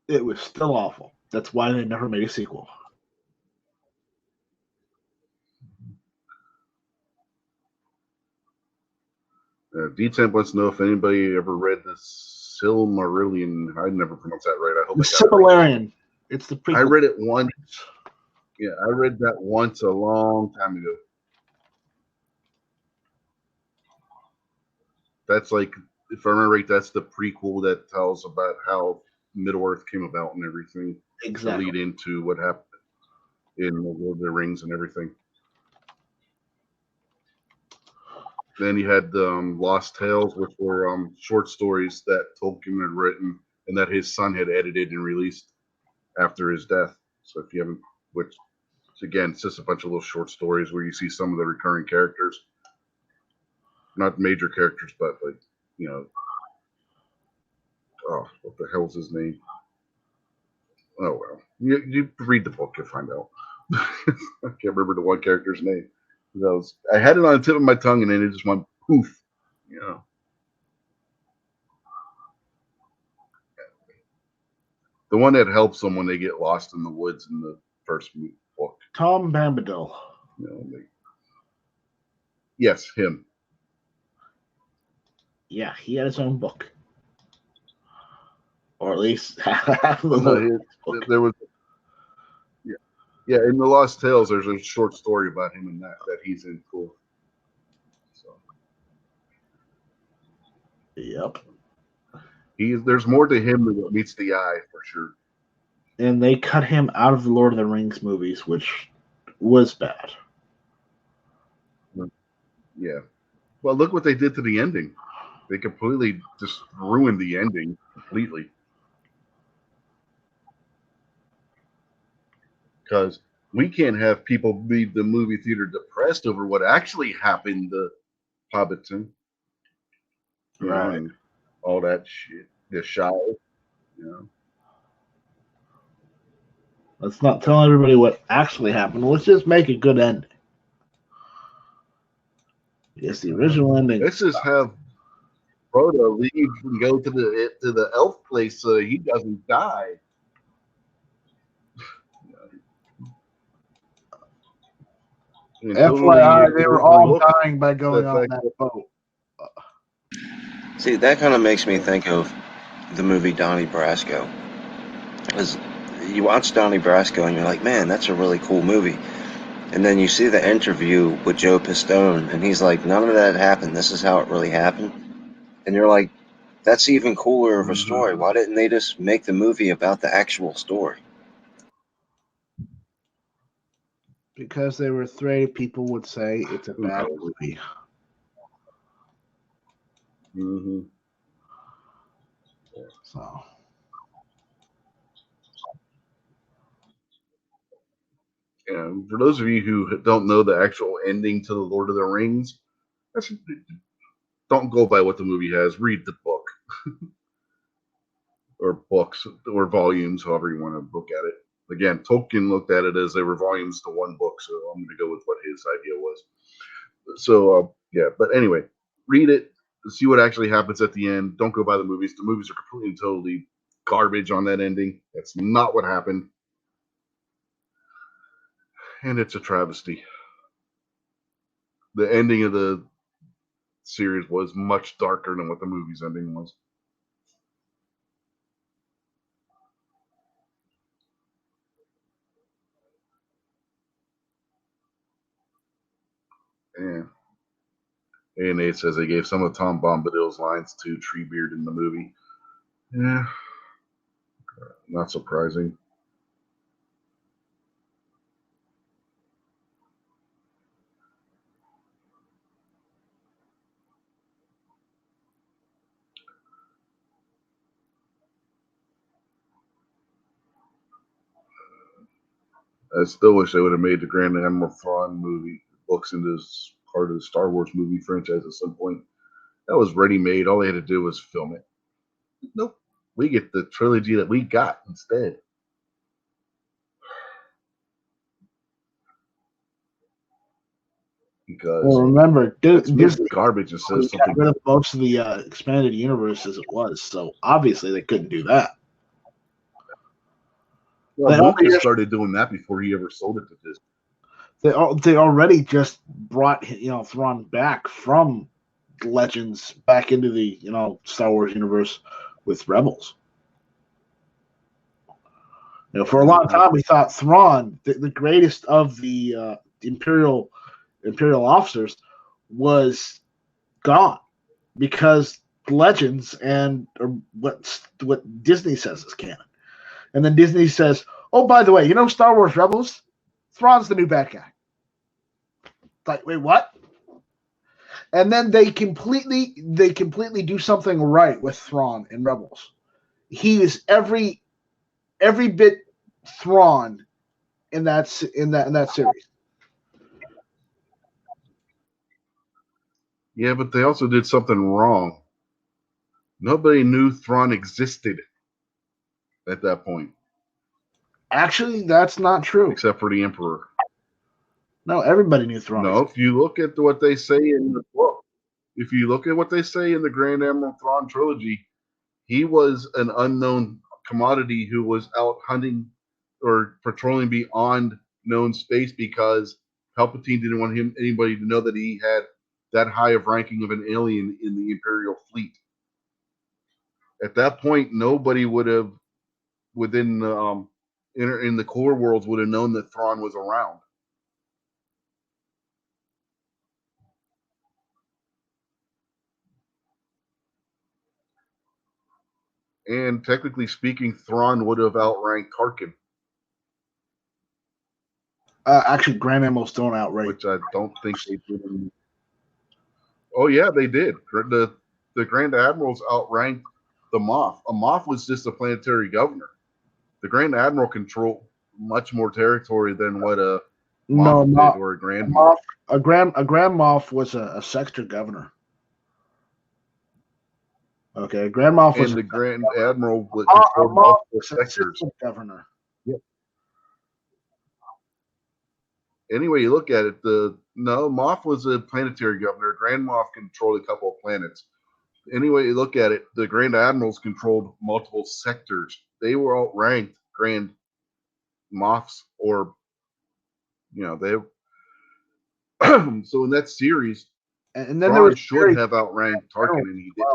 It was still awful. That's why they never made a sequel. D-Temp wants to know if anybody ever read the Silmarillion. I never pronounced that right. I hope The I got it right. Silmarillion. It's the prequel. I read it once. Yeah, I read that once a long time ago. That's like, if I remember right, that's the prequel that tells about how Middle-earth came about and everything Exactly. to lead into what happened in the Lord of the Rings and everything. Then you had Lost Tales, which were short stories that Tolkien had written and that his son had edited and released after his death. So if you haven't, which again, it's just a bunch of little short stories where you see some of the recurring characters, not major characters, but like, you know, oh, what the hell's his name? Oh well, you read the book, you'll find out. I can't remember the one character's name. I had it on the tip of my tongue, and then it just went poof. You know. The one that helps them when they get lost in the woods in the first book. Tom Bombadil. You know, yes, him. Yeah, he had his own book. Or at least half of the book. There was. Yeah, in the Lost Tales, there's a short story about him and that he's in cool. So. Yep. There's more to him than what meets the eye, for sure. And they cut him out of the Lord of the Rings movies, which was bad. Yeah. Well, look what they did to the ending. They completely just ruined the ending completely. Because we can't have people leave the movie theater depressed over what actually happened to Hobbiton. Right. And all that shit. The Shire. You know. Let's not tell everybody what actually happened. Let's just make a good ending. Yes, the original ending. Let's just have Frodo leave and go to the elf place so he doesn't die. FYI, they were all dying by going on that boat. See, that kind of makes me think of the movie Donnie Brasco. Because you watch Donnie Brasco and you're like, man, that's a really cool movie. And then you see the interview with Joe Pistone, and he's like, none of that happened. This is how it really happened. And you're like, that's even cooler of a story. Why didn't they just make the movie about the actual story? Because they were afraid people would say it's a bad movie. Mm-hmm. So. And for those of you who don't know the actual ending to the Lord of the Rings, don't go by what the movie has. Read the book or books or volumes, however you want to look at it. Again, Tolkien looked at it as they were volumes to one book, so I'm going to go with what his idea was. So yeah, but anyway, read it, see what actually happens at the end. Don't go by the movies. The movies are completely and totally garbage on that ending. That's not what happened, and it's a travesty. The ending of the series was much darker than what the movie's ending was. Yeah. A&A says they gave some of Tom Bombadil's lines to Treebeard in the movie. Yeah, not surprising. I still wish they would have made the Grand Admiral Thrawn movie books into part of the Star Wars movie franchise at some point. That was ready made. All they had to do was film it. Nope. We get the trilogy that we got instead. Because Well, remember, it's Disney garbage instead of got something. rid of most of the expanded universe as it was, so obviously they couldn't do that. Well, They Lucas already- started doing that before he ever sold it to Disney. They already just brought Thrawn back from Legends back into the Star Wars universe with Rebels. For a long time we thought Thrawn, the greatest of the Imperial officers, was gone because Legends and what Disney says is canon, and then Disney says, "Oh, by the way, Star Wars Rebels, Thrawn's the new bad guy." Like, wait, what? And then they completely do something right with Thrawn in Rebels. He is every bit Thrawn in that series. Yeah, but they also did something wrong. Nobody knew Thrawn existed at that point. Actually, that's not true. Except for the Emperor. No, everybody knew Thrawn. No, if you look at what they say in the book, if you look at what they say in the Grand Admiral Thrawn trilogy, he was an unknown commodity who was out hunting or patrolling beyond known space because Palpatine didn't want anybody to know that he had that high of ranking of an alien in the Imperial fleet. At that point, nobody would have within in the core worlds would have known that Thrawn was around. And technically speaking, Thrawn would have outranked Tarkin. Actually, Grand Admirals don't outrank. Which I don't think they did. Oh yeah, they did. The Grand Admirals outranked the Moff. A Moff was just a planetary governor. The Grand Admiral controlled much more territory than what a Moff did or a Grand Moff. A Grand Moff was a sector governor. Okay, Grand Moff was the Grand Admiral would control multiple sectors. Governor. Yep. Anyway, you look at it, Moff was a planetary governor. Grand Moff controlled a couple of planets. Anyway, you look at it, the Grand Admirals controlled multiple sectors. They were outranked Grand Moffs, or they. So in that series, and then there should have outranked Tarkin, and he did.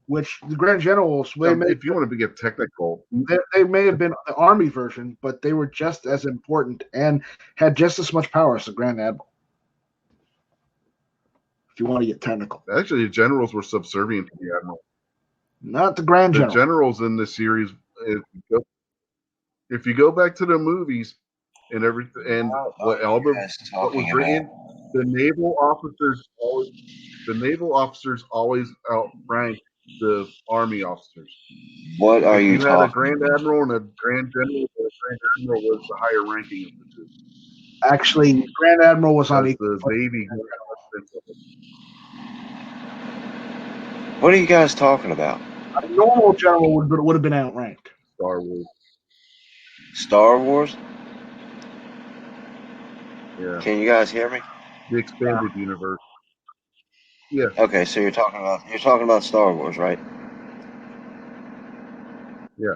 Which the Grand Generals, if you want to get technical, they may have been the Army version, but they were just as important and had just as much power as the Grand Admiral. If you want to get technical, actually, the generals were subservient to the Admiral, not the Grand General. The generals in this series, if you go back to the movies and everything, and what was written, the naval officers always outrank the army officers. What are If you you had a talking Grand about? Admiral and a Grand General, the Grand Admiral was the higher ranking of the two. Actually, Grand Admiral was on Because equal the footing. Navy. What are you guys talking about? A normal general would have been outranked. Star Wars. Star Wars? Yeah. Can you guys hear me? The expanded universe. Yeah. Okay, so you're talking about Star Wars, right? Yeah.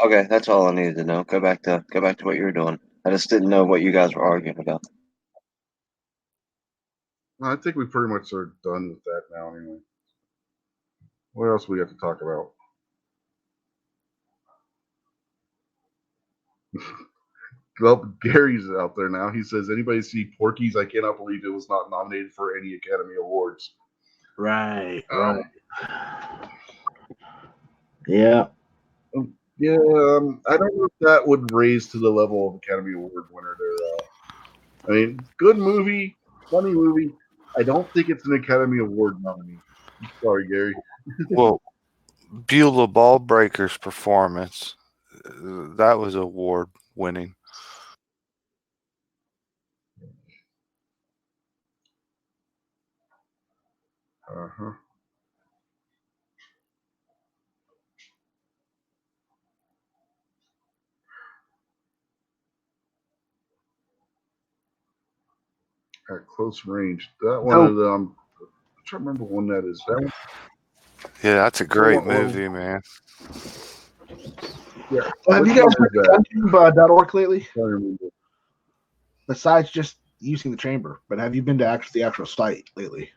Okay, that's all I needed to know. Go back to what you were doing. I just didn't know what you guys were arguing about. Well, I think we pretty much are done with that now anyway. What else we have to talk about? Well, Gary's out there now. He says, anybody see Porky's? I cannot believe it was not nominated for any Academy Awards. Right. Yeah, Yeah. I don't know if that would raise to the level of Academy Award winner there. I mean, good movie, funny movie. I don't think it's an Academy Award nominee. Sorry, Gary. Well, Beulah Ballbreaker's performance, that was award winning. Uh-huh. At close range. That one is I'm trying to remember when that is. That one, Yeah, that's a great well, movie, man. Yeah. Have you Which guys one been is to GunTube.org lately? I don't remember. Besides just using the chamber, but have you been to the actual site lately?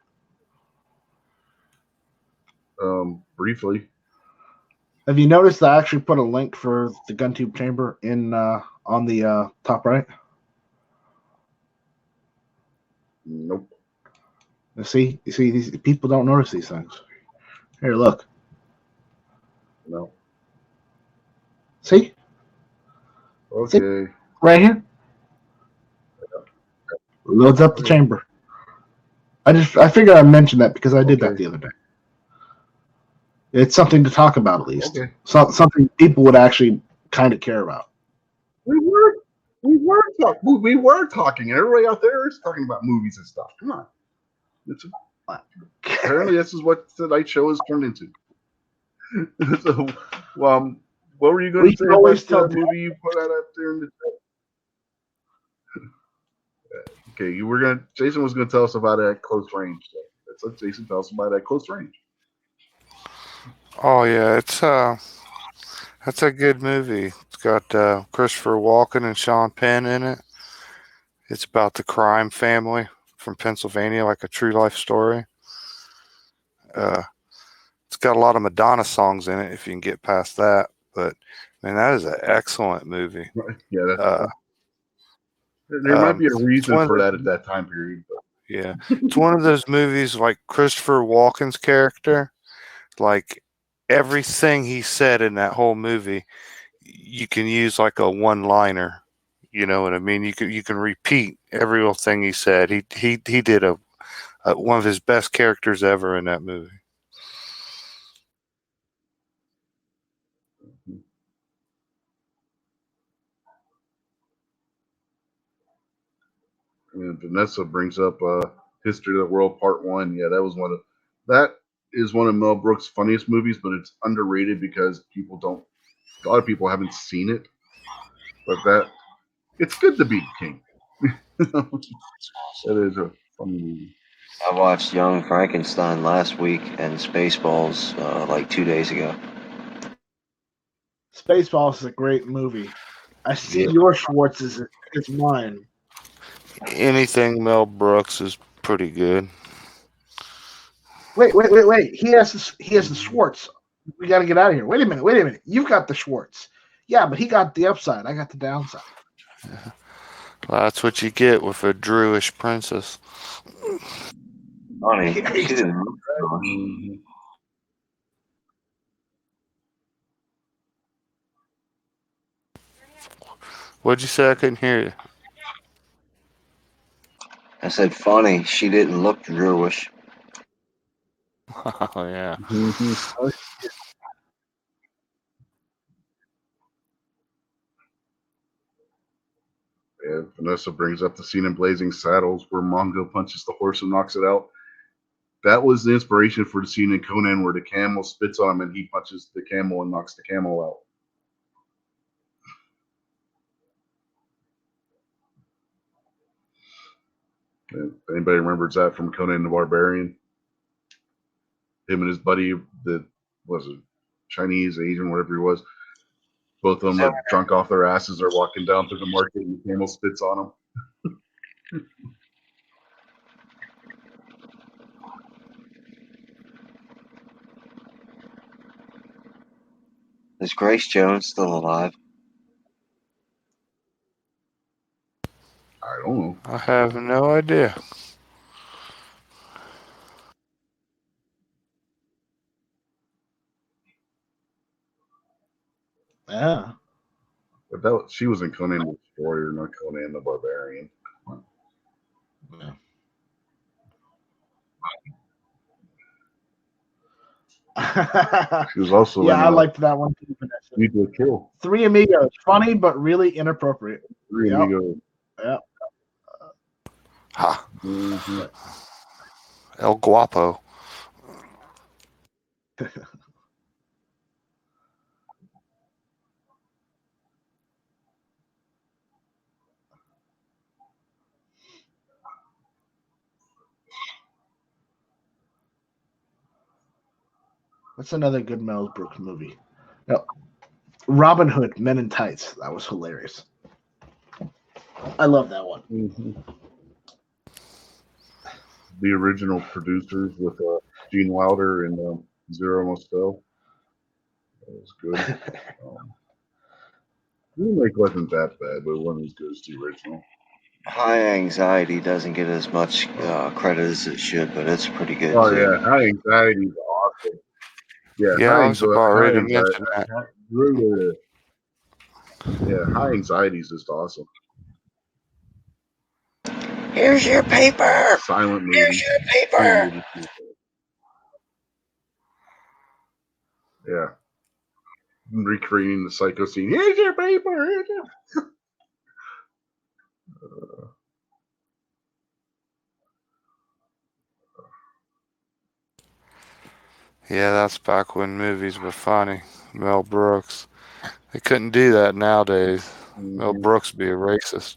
Briefly. Have you noticed I actually put a link for the GunTube chamber in on the top right? Nope. You see, these people don't notice these things. Here, look. No. See? Okay. See? Right here. Loads up the chamber. I figured I'd mention that because I did that the other day. It's something to talk about, at least. Okay. Something people would actually kind of care about. We were talking. Everybody out there is talking about movies and stuff. Come on. Apparently, this is what Tonight Show has turned into. So, what were you going to say about the movie you put out there in the chat? Okay, Jason was going to tell us about it at close range. So let's let Jason tell us about it at close range. Oh yeah, that's a good movie. It's got Christopher Walken and Sean Penn in it. It's about the crime family from Pennsylvania, like a true life story. It's got a lot of Madonna songs in it, if you can get past that. But man, that is an excellent movie. Yeah, there might be a reason for that at that time period. But. Yeah, it's one of those movies like Christopher Walken's character, like everything he said in that whole movie, you can use like a one-liner. You know what I mean? You can repeat every little thing he said. He did one of his best characters ever in that movie. And Vanessa brings up History of the World Part 1. Yeah, that is one of Mel Brooks' funniest movies, but it's underrated because a lot of people haven't seen it. But it's good to be king. That is a funny movie. I watched Young Frankenstein last week and Spaceballs like 2 days ago. Spaceballs is a great movie. I see your Schwartz is mine. Anything Mel Brooks is pretty good. Wait. He has the Schwartz. We got to get out of here. Wait a minute. You've got the Schwartz. Yeah, but he got the upside. I got the downside. Yeah. Well, that's what you get with a Druish princess. Funny. What'd you say? I couldn't hear you. I said funny. She didn't look Druish. Oh yeah. Mhm. Yeah, Vanessa brings up the scene in Blazing Saddles where Mongo punches the horse and knocks it out. That was the inspiration for the scene in Conan where the camel spits on him and he punches the camel and knocks the camel out. And anybody remembers that from Conan the Barbarian? Him and his buddy, that was it Chinese, Asian, whatever he was. Both of them are drunk off their asses. They're walking down through the market and the camel spits on them. Is Grace Jones still alive? I don't know. I have no idea. Yeah. But she was in Conan the Destroyer, not Conan the Barbarian. Yeah. She was also Yeah, in I liked that one too, Vanessa. Need to Kill. Three Amigos, funny but really inappropriate. Three Yep. Amigos. Yep. Ha. Mm-hmm. El Guapo. That's another good Mel Brooks movie. No, Robin Hood, Men in Tights. That was hilarious. I love that one. Mm-hmm. The original producers with Gene Wilder and Zero Mostel. That was good. The remake wasn't that bad, but it wasn't as good as the original. High Anxiety doesn't get as much credit as it should, but it's pretty good Oh too. yeah, High Anxiety is awesome. Yeah, Yeah, I was about ready to mention that. High Anxiety is just awesome. Here's your paper. Silent movie. Here's your paper. Silent movie. Yeah. Recreating the Psycho scene. Here's your paper. Here's your... Yeah, that's back when movies were funny. Mel Brooks. They couldn't do that nowadays. Mel Brooks be a racist.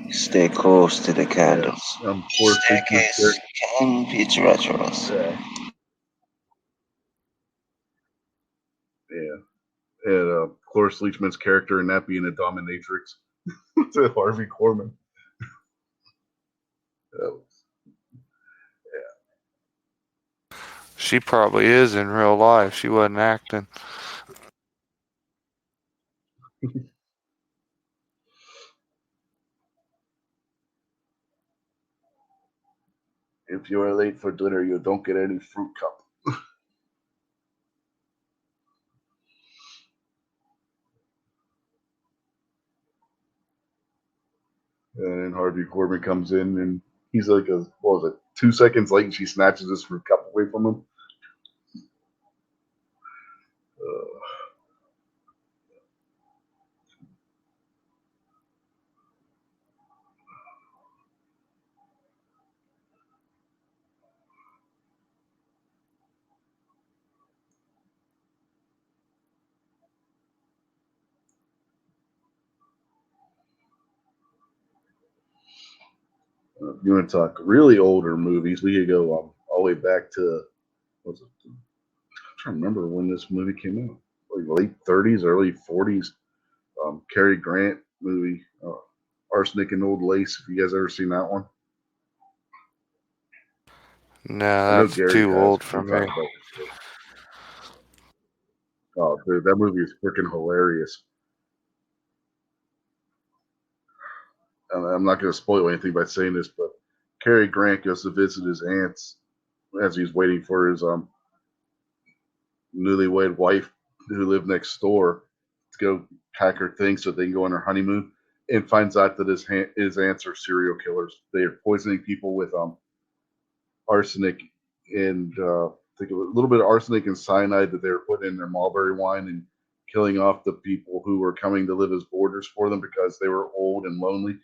Stay close to the candles. Staircase can be treacherous. Yeah. And Cloris Leachman's character in that being a dominatrix to Harvey Korman. She probably is in real life. She wasn't acting. If you are late for dinner, you don't get any fruit cup. And then Harvey Korman comes in and he's like, 2 seconds late and she snatches his fruit cup away from him. If you want to talk really older movies, we could go all the way back to, I'm trying to remember when this movie came out. Like late 30s, early 40s. Cary Grant movie, Arsenic and Old Lace. If you guys ever seen that one? No, that's too old for me. Oh, dude, that movie is freaking hilarious. I'm not going to spoil anything by saying this, but Cary Grant goes to visit his aunts as he's waiting for his newlywed wife who lived next door to go pack her things so they can go on their honeymoon, and finds out that his aunts are serial killers. They are poisoning people with arsenic and I think a little bit of arsenic and cyanide that they were putting in their mulberry wine and killing off the people who were coming to live as boarders for them because they were old and lonely.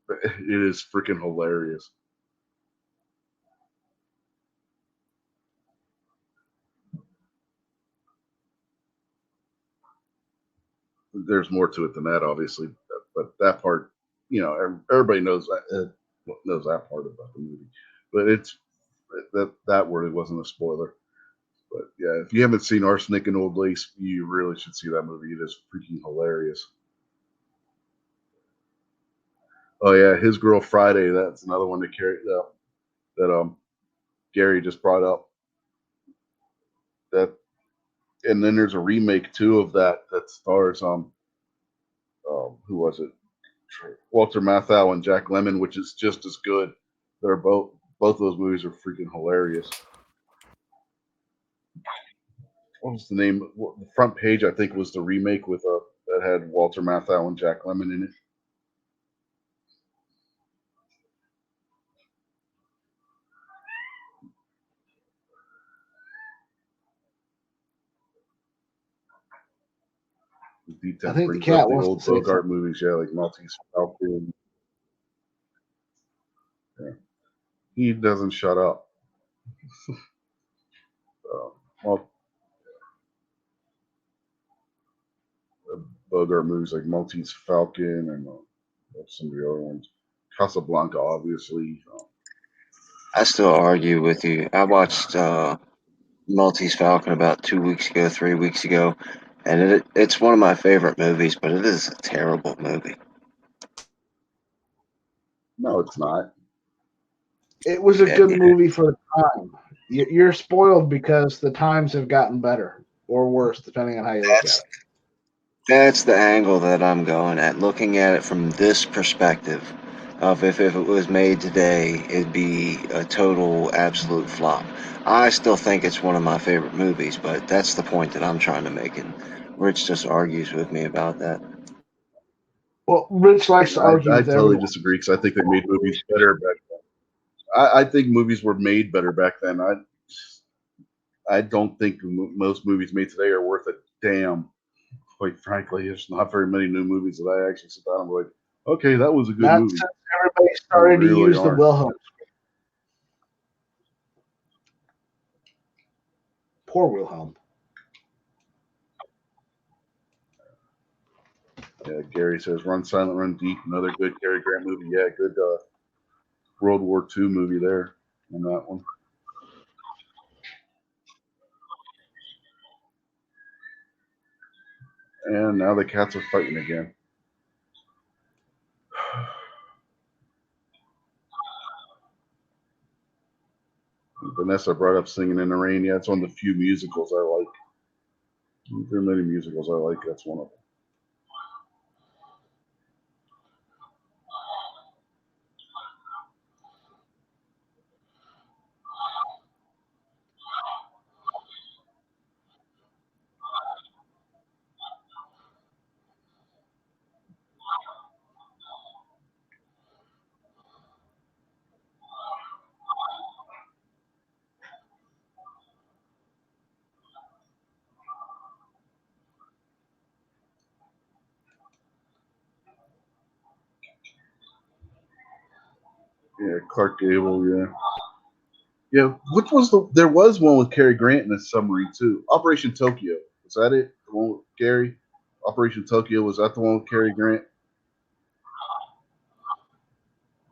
It is freaking hilarious. There's more to it than that, obviously, but that part, everybody knows that part about the movie. But it's that word, it wasn't a spoiler. But yeah, if you haven't seen Arsenic and Old Lace, you really should see that movie. It is freaking hilarious. Oh yeah, His Girl Friday. That's another one that Gary just brought up. That, and then there's a remake too of that stars who was it? Walter Matthau and Jack Lemmon, which is just as good. They're both those movies are freaking hilarious. What was the name? The front page, I think, was the remake with that had Walter Matthau and Jack Lemmon in it. I D10 think the brings up cat the wants old to say Bogart something. movies, yeah, like Maltese Falcon. Yeah. He doesn't shut up. Well, Bogart movies like Maltese Falcon and some of the other ones. Casablanca, obviously. I still argue with you. I watched Maltese Falcon about 2 weeks ago, 3 weeks ago, and it's one of my favorite movies, but it is a terrible movie. No, it's not. It was a good Yeah, movie for the time. You're spoiled because the times have gotten better or worse, depending on how you look at that's it. that's the angle that I'm going at. Looking at it from this perspective of if it was made today, it'd be a total absolute flop. I still think it's one of my favorite movies, but that's the point that I'm trying to make, and Rich just argues with me about that. Well, Rich likes to argue I with totally everyone. disagree because I think they made movies better back then. I think movies were made better back then. I don't think most movies made today are worth a damn. Quite frankly, there's not very many new movies that I actually sit down and be like, okay, that was a good Not movie. since everybody There started to really use the aren't. Wilhelm. Poor Wilhelm. Yeah, Gary says, Run Silent, Run Deep, another good Cary Grant movie. Yeah, good World War II movie there on that one. And now the cats are fighting again. Vanessa brought up Singing in the Rain. Yeah, it's one of the few musicals I like. There are many musicals I like. That's one of them. Yeah, Clark Gable. Yeah, yeah. Which was there was one with Cary Grant in the submarine too. Operation Tokyo. Was that it? The one with Gary? Operation Tokyo. Was that the one with Cary Grant?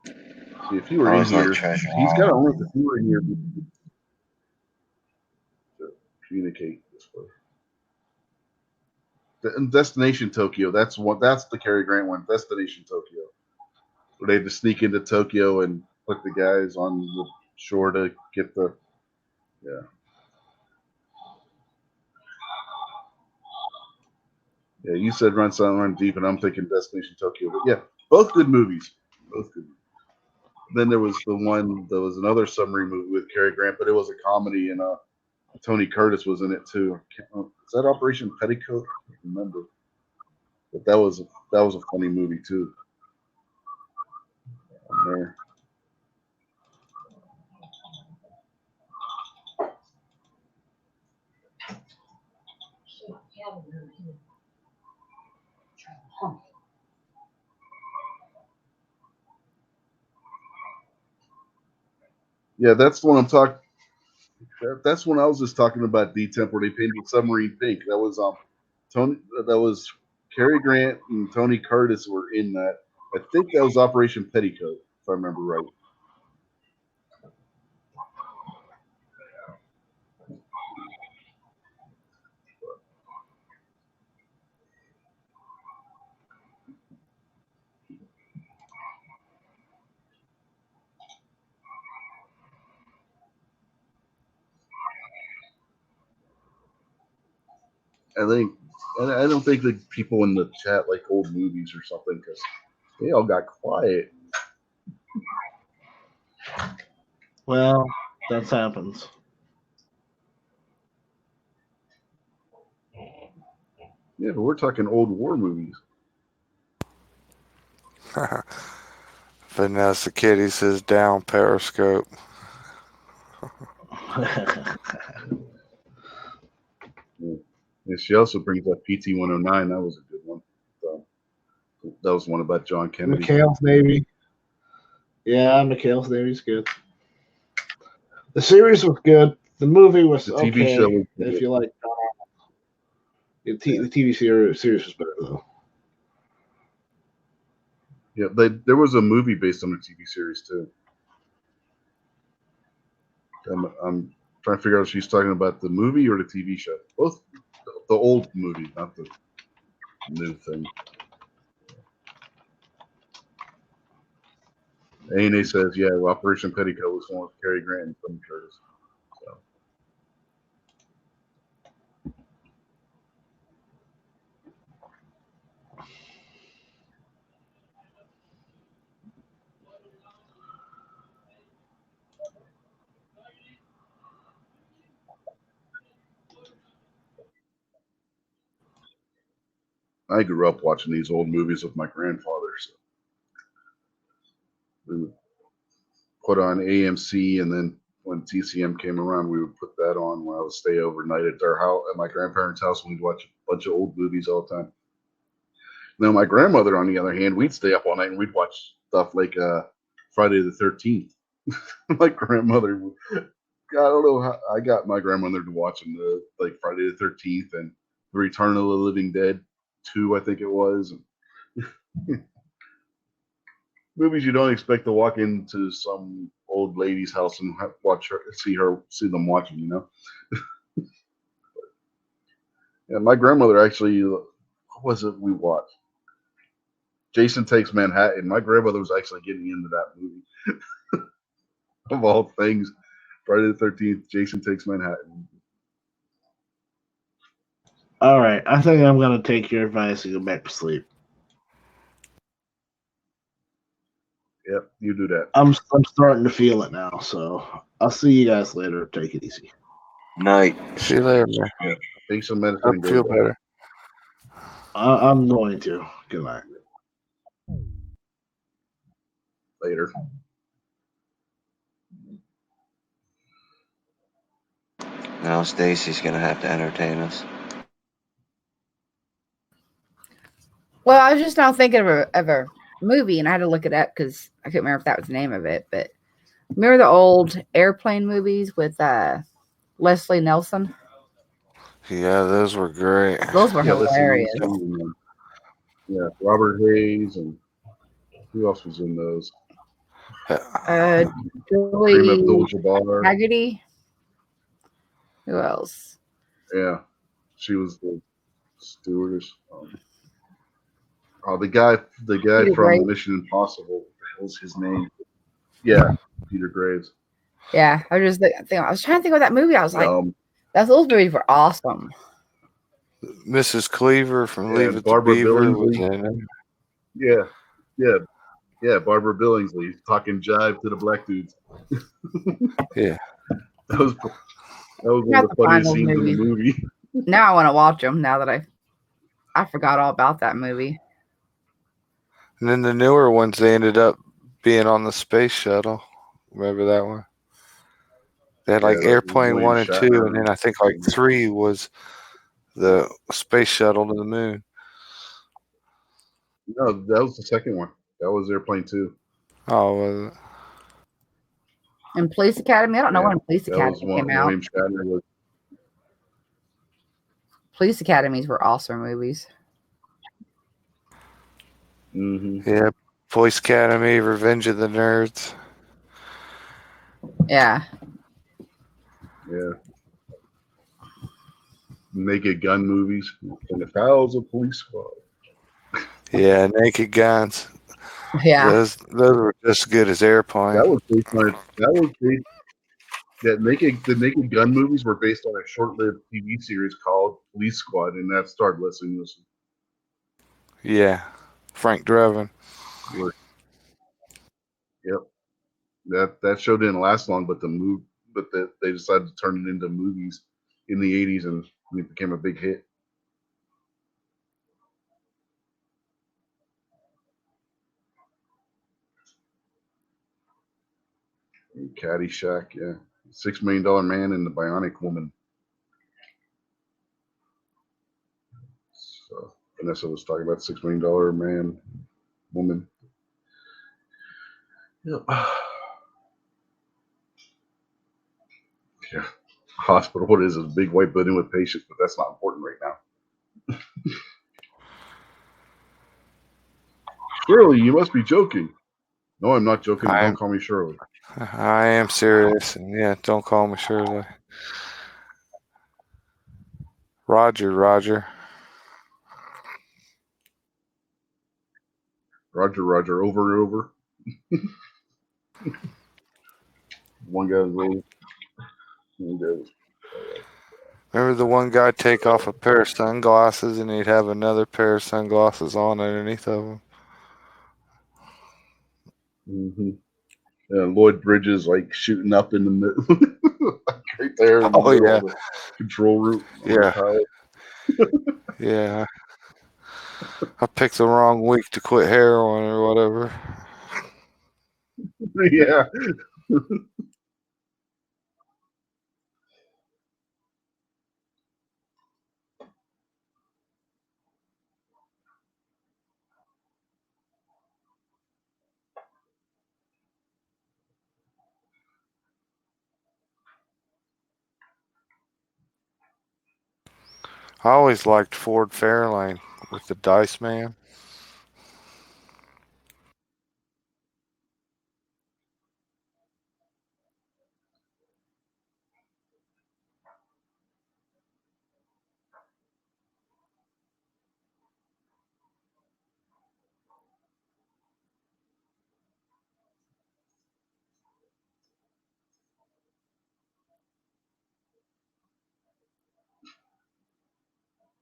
See, if he were I in always like here, Treasure he's got to Island. only if he were in here to communicate this way. Destination Tokyo. That's what. That's the Cary Grant one. Destination Tokyo, where they had to sneak into Tokyo and put the guys on the shore to get the. Yeah. Yeah, you said Run Silent, Run Deep, and I'm thinking Destination Tokyo. But yeah, both good movies. Both good. Then there was the one. There was another submarine movie with Cary Grant, but it was a comedy, and Tony Curtis was in it too. Is that Operation Petticoat? I can't remember. But that was a funny movie too. On there. cabin room, he would try to hump it. Yeah, that's the one I'm talking. That's when I was just talking about D-Temp, where they painted the submarine pink. That was Tony. That was Cary Grant and Tony Curtis were in that. I think that was Operation Petticoat, if I remember right. I don't think the people in the chat like old movies or something because they all got quiet. Well, that happens. Yeah, but we're talking old war movies. Vanessa Kitty says down Periscope. And she also brings up PT-109. That was a good one. So, that was one about John Kennedy. McHale's Navy. Yeah, McHale's Navy's good. The series was good. The movie was The TV okay. show was if good. you like, the TV series was better though. Yeah, there was a movie based on a TV series too. I'm trying to figure out if she's talking about the movie or the TV show. Both the old movie, not the new thing. A&A says, yeah, well, Operation Petticoat was one with Cary Grant and Tony Curtis. So. I grew up watching these old movies with my grandfather. So we would put on AMC, and then when TCM came around, we would put that on when I would stay overnight at their house, at my grandparents' house, and we'd watch a bunch of old movies all the time. Now, my grandmother, on the other hand, we'd stay up all night and we'd watch stuff like Friday the 13th. My grandmother, I don't know how I got my grandmother to watching like Friday the 13th and The Return of the Living Dead 2, I think it was. Movies you don't expect to walk into some old lady's house and see them watching, you know. Yeah, my grandmother actually, what was it we watched? Jason Takes Manhattan. My grandmother was actually getting into that movie. Of all things, Friday the 13th, Jason Takes Manhattan. All right, I think I'm gonna take your advice and go back to sleep. Yep, you do that. I'm starting to feel it now, so I'll see you guys later. Take it easy. Night. See you later, man. Yeah. Take some I medicine and go feel to bed. better. I'm going to. Good night. Later. Now Stacy's gonna have to entertain us. Well, I was just now thinking of a movie, and I had to look it up because I couldn't remember if that was the name of it. But remember the old airplane movies with Leslie Nelson? Yeah, those were great. Those were Yeah, listen, hilarious. yeah, Robert Hayes and who else was in those? Kareem Julie Abdul-Jabbar. Haggerty. Who else? Yeah, she was the stewardess. The guy Peter from Graves. Mission Impossible. What the hell's his name? Yeah, Peter Graves. Yeah, I was just I was trying to think of that movie. I was like, those movies were awesome. Mrs. Cleaver from Leave It to Barbara Beaver was Billingsley. in it. Yeah, Barbara Billingsley talking jive to the black dudes. Yeah. That was one of the funniest scenes in the movie. Now I want to watch them. Now that I forgot all about that movie. And then the newer ones, they ended up being on the space shuttle. Remember that one? They had like Airplane 1 and 2, and then I think like 3 was the space shuttle to the moon. No, that was the second one. That was Airplane 2. Oh, was it? And Police Academy. I don't know Yeah, when Police that was Academy one. came out. William Shatner was. Police Academies were awesome movies. Mm-hmm. Yeah, Police Academy, Revenge of the Nerds. Yeah. Yeah. Naked Gun movies and the Pals of Police Squad. Yeah, Naked Guns. Yeah. Those were just as good as Airplane. That was based on the Naked Gun movies were based on a short-lived TV series called Police Squad, and that starred Leslie Nielsen. Yeah, Frank Drebin. Yep. That show didn't last long, but they decided to turn it into movies in the 80s, and it became a big hit. And Caddyshack, yeah. $6 Million Man and the Bionic Woman. So Vanessa was talking about $6 Million Man, woman. Yep. Yeah. Hospital. What is it? A big white building with patients, but that's not important right now. Shirley, you must be joking. No, I'm not joking. Don't call me Shirley. I am serious. And yeah, don't call me Shirley. Roger. Roger, over and over. One guy's old. Remember the one guy take off a pair of sunglasses and he'd have another pair of sunglasses on underneath of them? Mm-hmm. Lloyd Bridges like shooting up in the middle, right there in the middle of the control room. Yeah. I picked the wrong week to quit heroin or whatever. Yeah. I always liked Ford Fairlane with the Dice Man.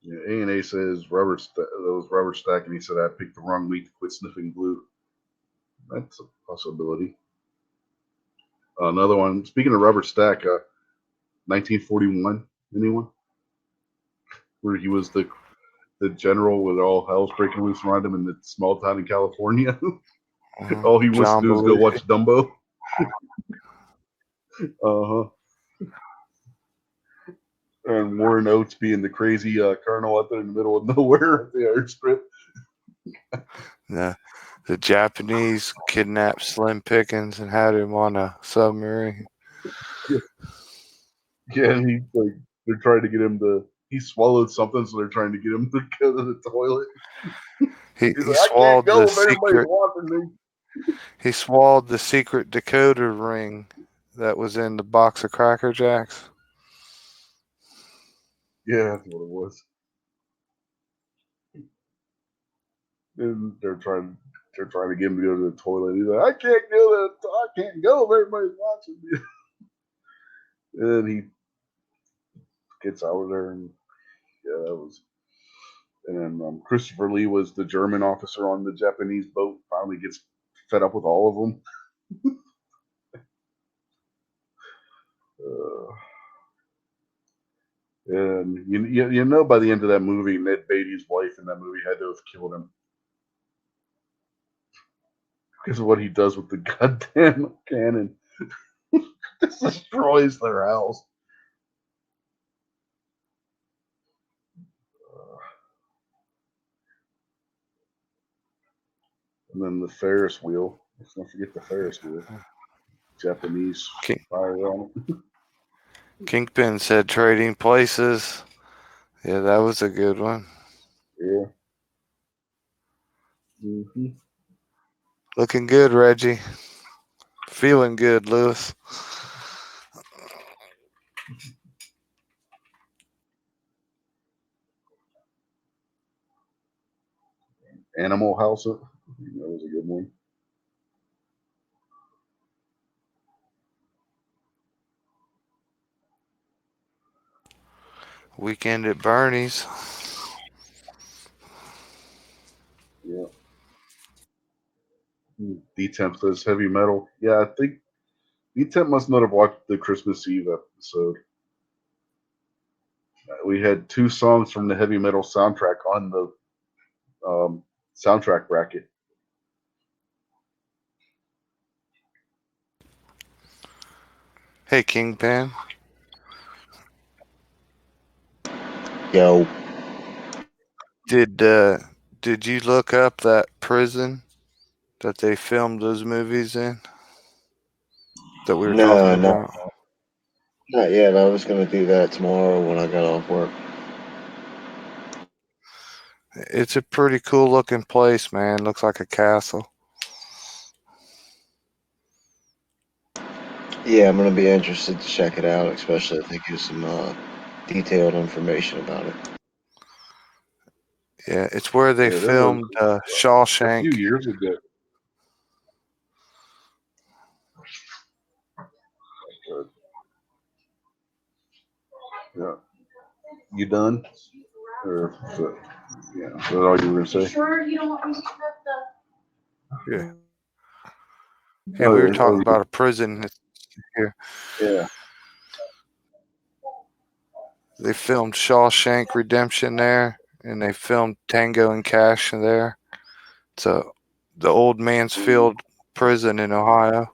Yeah, A&A says that was Robert Stack, and he said I picked the wrong week to quit sniffing glue. That's a possibility. Another one. Speaking of Robert Stack, 1941. Anyone? Where he was the general with all hell's breaking loose around him in the small town in California. All he wants to do is go watch Dumbo. Uh-huh. And Warren Oates being the crazy colonel out there in the middle of nowhere at the airstrip. The Japanese kidnapped Slim Pickens and had him on a submarine. Yeah, and they're trying to get him to. He swallowed something, so they're trying to get him to go to the toilet. He He's like, swallowed I can't go the if anybody's secret. watching me. He swallowed the secret decoder ring that was in the box of Cracker Jacks. Yeah, that's what it was. And they're trying to get him to go to the toilet. He's like, I can't go if everybody's watching me. And he gets out of there, and yeah, that was. And then Christopher Lee was the German officer on the Japanese boat. Finally gets fed up with all of them. And you know, by the end of that movie, Ned Beatty's wife in that movie had to have killed him because of what he does with the goddamn cannon. This destroys their house. And then the Ferris wheel. Let's not forget the Ferris wheel. Japanese King- fire on it. Kingpin said Trading Places. Yeah, that was a good one. Yeah. Mm-hmm. Looking good, Reggie. Feeling good, Lewis. Animal House. That was a good one. Weekend at Bernie's. Yeah. D-Temp says heavy metal. Yeah, I think D-Temp must not have watched the Christmas Eve episode. We had 2 songs from the heavy metal soundtrack on the soundtrack bracket. Hey, Kingpin. Yo, Did you look up that prison that they filmed those movies in? That we were talking about? not yet. I was gonna do that tomorrow when I got off work. It's a pretty cool looking place, man. Looks like a castle. Yeah, I'm gonna be interested to check it out, especially if they give some detailed information about it. Yeah, it's where they Yeah, there was filmed a Shawshank. few years ago. Yeah. You done? Or yeah, is that all you were gonna say? Sure, you don't want me to put the. Yeah. Yeah, we were talking about a prison here. Yeah. They filmed Shawshank Redemption there, and they filmed Tango and Cash there. So the Old Mansfield prison in Ohio.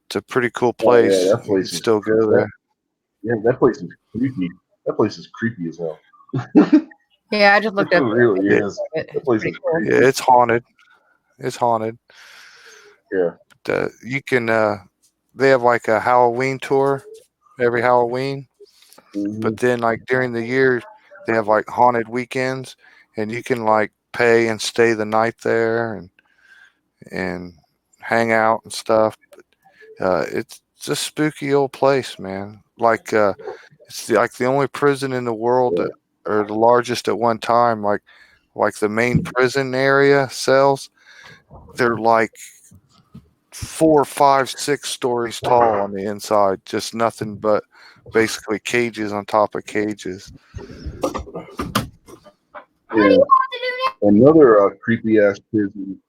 It's a pretty cool place. Oh, yeah, that You place can is still go there. Yeah, that place is creepy. That place is creepy as hell. Yeah, I just looked It up. really it. is. It's That place pretty is cool. creepy. Yeah, it's haunted. It's haunted. Yeah. You can. They have like a Halloween tour every Halloween, but then like during the year they have like haunted weekends, and you can like pay and stay the night there and hang out and stuff. But it's a spooky old place, man. Like it's like the only prison in the world that, or the largest at one time. Like the main prison area cells, they're like 4, 5, 6 stories tall on the inside. Just nothing but basically cages on top of cages. Yeah. Another creepy ass prison.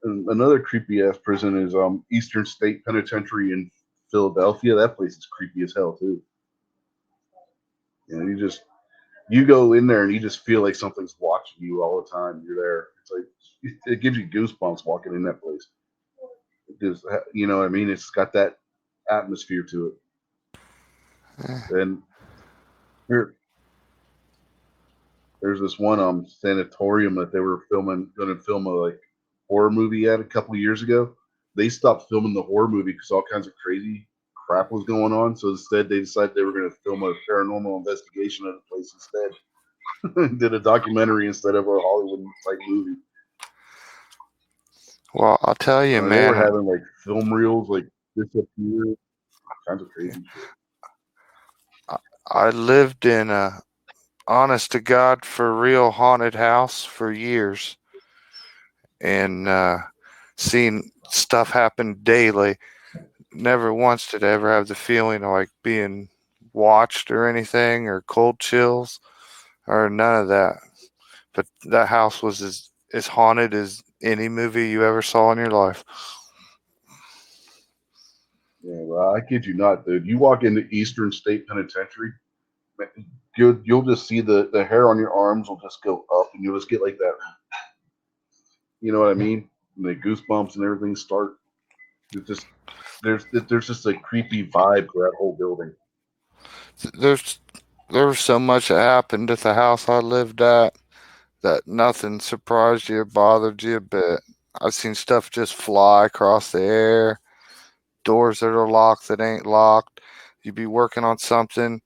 Another creepy ass prison is Eastern State Penitentiary in Philadelphia. That place is creepy as hell too. You go in there and you just feel like something's watching you all the time. You're there. It's like it gives you goosebumps walking in that place. It just, you know what I mean? It's got that atmosphere to it. And there's this one sanatorium that they were going to film a like horror movie at a couple of years ago. They stopped filming the horror movie because all kinds of crazy crap was going on. So instead, they decided they were going to film a paranormal investigation at the place instead. Did a documentary instead of a Hollywood type movie. Well, I'll tell you, man. They were having like film reels like disappear, all kinds of crazy shit. I lived in a honest to God for real haunted house for years, and seen stuff happen daily. Never once did I ever have the feeling of like being watched or anything, or cold chills, or none of that. But that house was as haunted as any movie you ever saw in your life. Yeah, well, I kid you not, dude. You walk into Eastern State Penitentiary, you'll just see the hair on your arms will just go up, and you'll just get like that. You know what I mean? And the goosebumps and everything start. It's just there's just a creepy vibe to that whole building. There was so much that happened at the house I lived at that nothing surprised you or bothered you a bit. I've seen stuff just fly across the air. Doors that are locked that ain't locked. You'd be working on something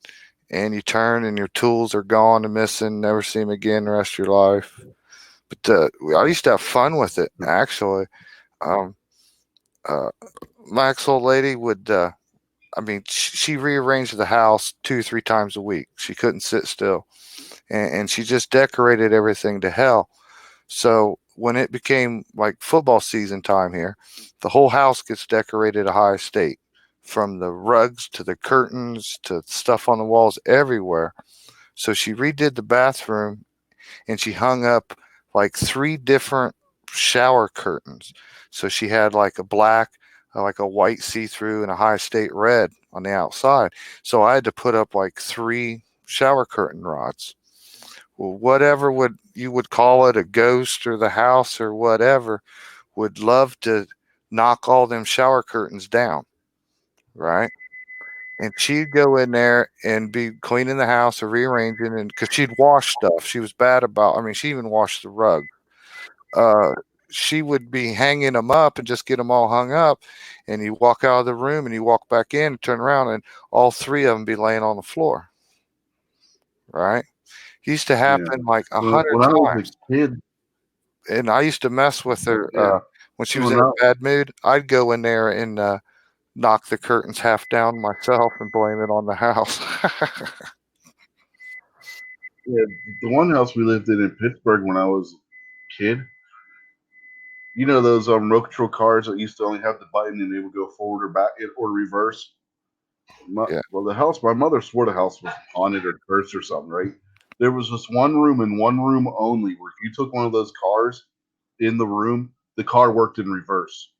and you turn and your tools are gone and missing, never see them again the rest of your life. But I used to have fun with it, actually. Um, uh, my ex old lady would, she rearranged the house 2 or 3 times a week. She couldn't sit still. And she just decorated everything to hell. So when it became like football season time here, the whole house gets decorated a high state, from the rugs to the curtains to stuff on the walls everywhere. So she redid the bathroom and she hung up like 3 different shower curtains. So she had like a black, like a white see through, and a high state red on the outside. So I had to put up like 3 shower curtain rods. Well, whatever would you would call it, a ghost or the house or whatever, would love to knock all them shower curtains down, right? And she'd go in there and be cleaning the house or rearranging, and because she'd wash stuff, she was bad about. I mean, she even washed the rug. Uh, she would be hanging them up and just get them all hung up, and you walk out of the room and you walk back in and turn around, and all 3 of them be laying on the floor, right? Used to Yeah. happen like a hundred When I was times. a kid, And I used to mess with her yeah. when she was When in a I, bad mood. I'd go in there and knock the curtains half down myself and blame it on the house. yeah, the one house we lived in Pittsburgh when I was a kid, you know those road control cars that used to only have the button and they would go forward or back or reverse. Yeah, Well, the house, my mother swore the house was haunted or cursed or something, right? There was this one room and one room only where if you took one of those cars in the room, the car worked in reverse,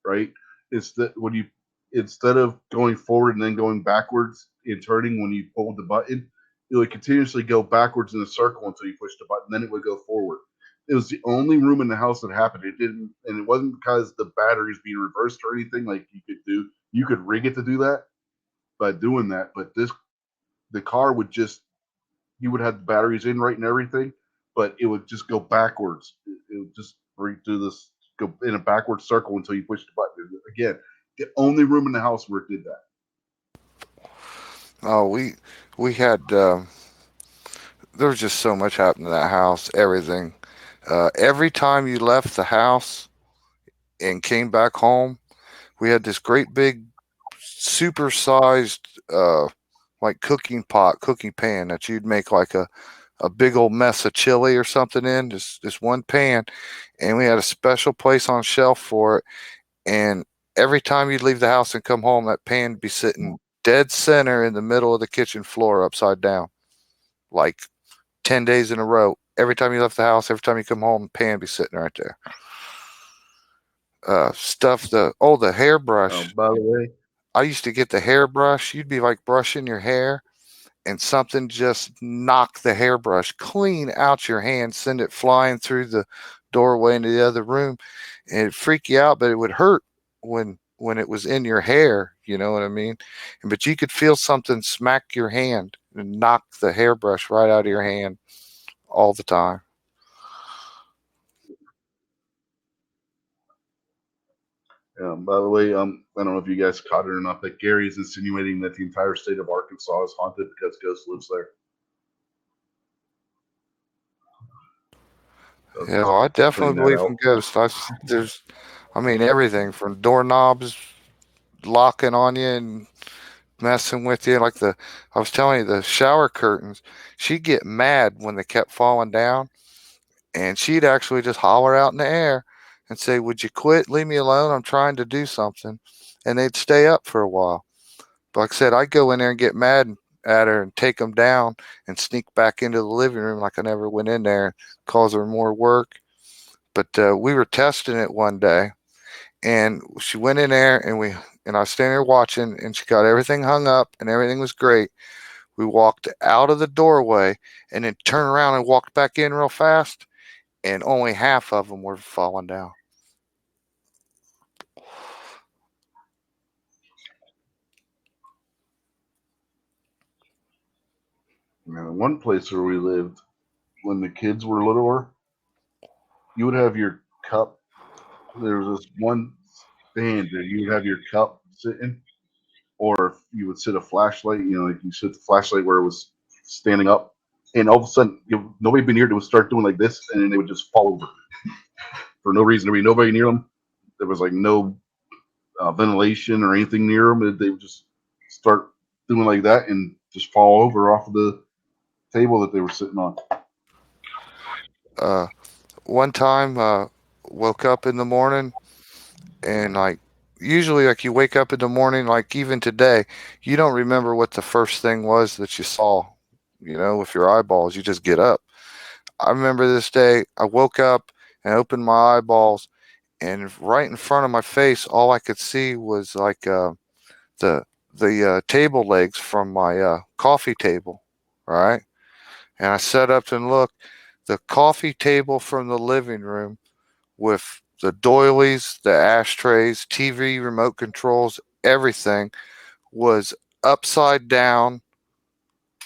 right? It's that when you instead of going forward and then going backwards and turning when you pulled the button, it would continuously go backwards in a circle until you pushed the button. Then it would go forward. It was the only room in the house that happened. It didn't, and it wasn't because the batteries being reversed or anything like you could do. You could rig it to do that by doing that, but the car would just you would have the batteries in right and everything, but it would just go backwards. It would just do this go in a backward circle until you push the button. Again, the only room in the house where it did that. oh, we had there was just so much happened in that house. Everything. Every time you left the house and came back home, we had this great big, super sized, like cooking pan that you'd make like a big old mess of chili or something in, just one pan, and we had a special place on shelf for it. And every time you'd leave the house and come home, that pan would be sitting dead center in the middle of the kitchen floor, upside down, like 10 days in a row. Every time you left the house, every time you come home, the pan would be sitting right there. The hairbrush. By the way, I used to get the hairbrush. You'd be like brushing your hair, and something just knocked the hairbrush clean out your hand, send it flying through the doorway into the other room, and it'd freak you out, but it would hurt when it was in your hair, you know what I mean? But you could feel something smack your hand and knock the hairbrush right out of your hand all the time. by the way, I don't know if you guys caught it or not, but Gary is insinuating that the entire state of Arkansas is haunted because Ghost lives there. So Yeah, well, I just definitely putting that believe out. in ghosts. Everything from doorknobs locking on you and messing with you. I was telling you, the shower curtains, she'd get mad when they kept falling down, and she'd actually just holler out in the air and say, "Would you quit? Leave me alone. I'm trying to do something." And they'd stay up for a while. But like I said, I'd go in there and get mad at her and take them down and sneak back into the living room like I never went in there, cause her more work. But we were testing it one day, and she went in there, and I was standing there watching, and she got everything hung up and everything was great. We walked out of the doorway and then turned around and walked back in real fast, and only half of them were falling down. One place where we lived when the kids were littler, you would have your cup there was this one stand that you would have your cup sitting, or if you would sit a flashlight, like you sit the flashlight where it was standing up, and all of a sudden, nobody been near it would start doing like this, and then they would just fall over for no reason. There would be nobody near them. There was like no ventilation or anything near them. They would just start doing like that and just fall over off of the table that they were sitting on. One time, woke up in the morning, and like usually, like you wake up in the morning, like even today, you don't remember what the first thing was that you saw. With your eyeballs, you just get up. I remember this day, I woke up and opened my eyeballs, and right in front of my face, all I could see was like the table legs from my coffee table, right? And I sat up and looked. The coffee table from the living room with the doilies, the ashtrays, TV remote controls, everything was upside down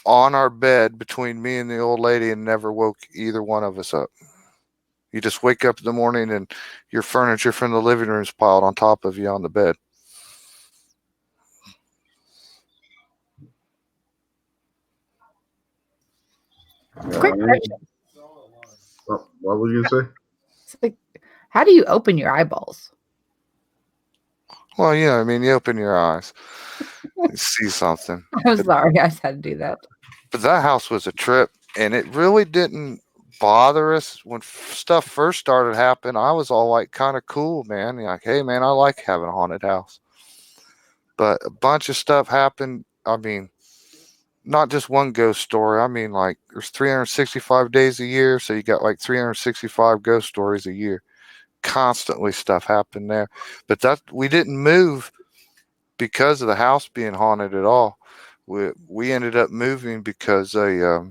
on our bed between me and the old lady, and never woke either one of us up. You just wake up in the morning and your furniture from the living room is piled on top of you on the bed. Quick question. What were you gonna say? It's like, how do you open your eyeballs? Well, you open your eyes, you see something. I'm sorry, I just had to do that. But that house was a trip, and it really didn't bother us when stuff first started happening. I was all like kind of cool, man. Like, hey, man, I like having a haunted house. But a bunch of stuff happened. I mean, not just one ghost story. I mean, like there's 365 days a year, so you got like 365 ghost stories a year. Constantly stuff happened there. But that we didn't move because of the house being haunted at all. We ended up moving because we got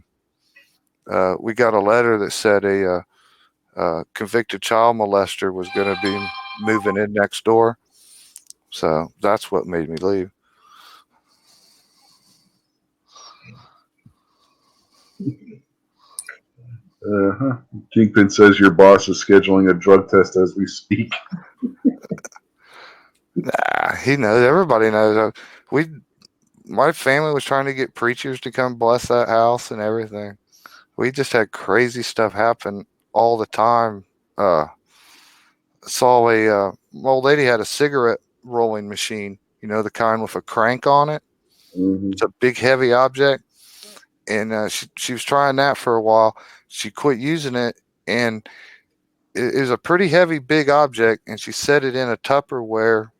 a letter that said a convicted child molester was going to be moving in next door. So that's what made me leave. Kingpin says your boss is scheduling a drug test as we speak. Nah, he knows. Everybody knows. My family was trying to get preachers to come bless that house and everything. We just had crazy stuff happen all the time. Saw a old lady had a cigarette rolling machine. The kind with a crank on it. Mm-hmm. It's a big, heavy object, and she was trying that for a while. She quit using it, and it is a pretty heavy, big object, and she set it in a Tupperware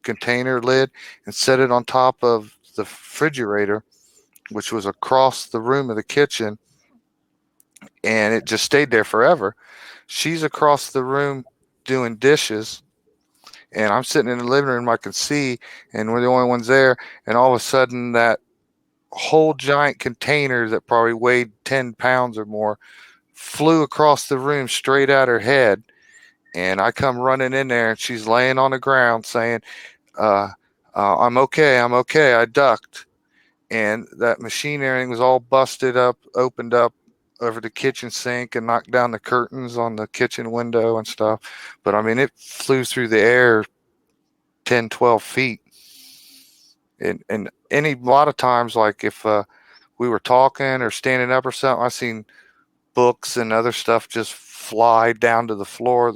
container lid and set it on top of the refrigerator, which was across the room of the kitchen, and it just stayed there forever. She's across the room doing dishes, and I'm sitting in the living room. I can see, and we're the only ones there, and all of a sudden that whole giant container that probably weighed 10 pounds or more flew across the room straight at her head. And I come running in there, and she's laying on the ground saying, I'm okay. I ducked. And that machine everything was all busted up, opened up over the kitchen sink and knocked down the curtains on the kitchen window and stuff. But I mean, it flew through the air 10, 12 feet. And a lot of times, like if we were talking or standing up or something, I seen books and other stuff just fly down to the floor.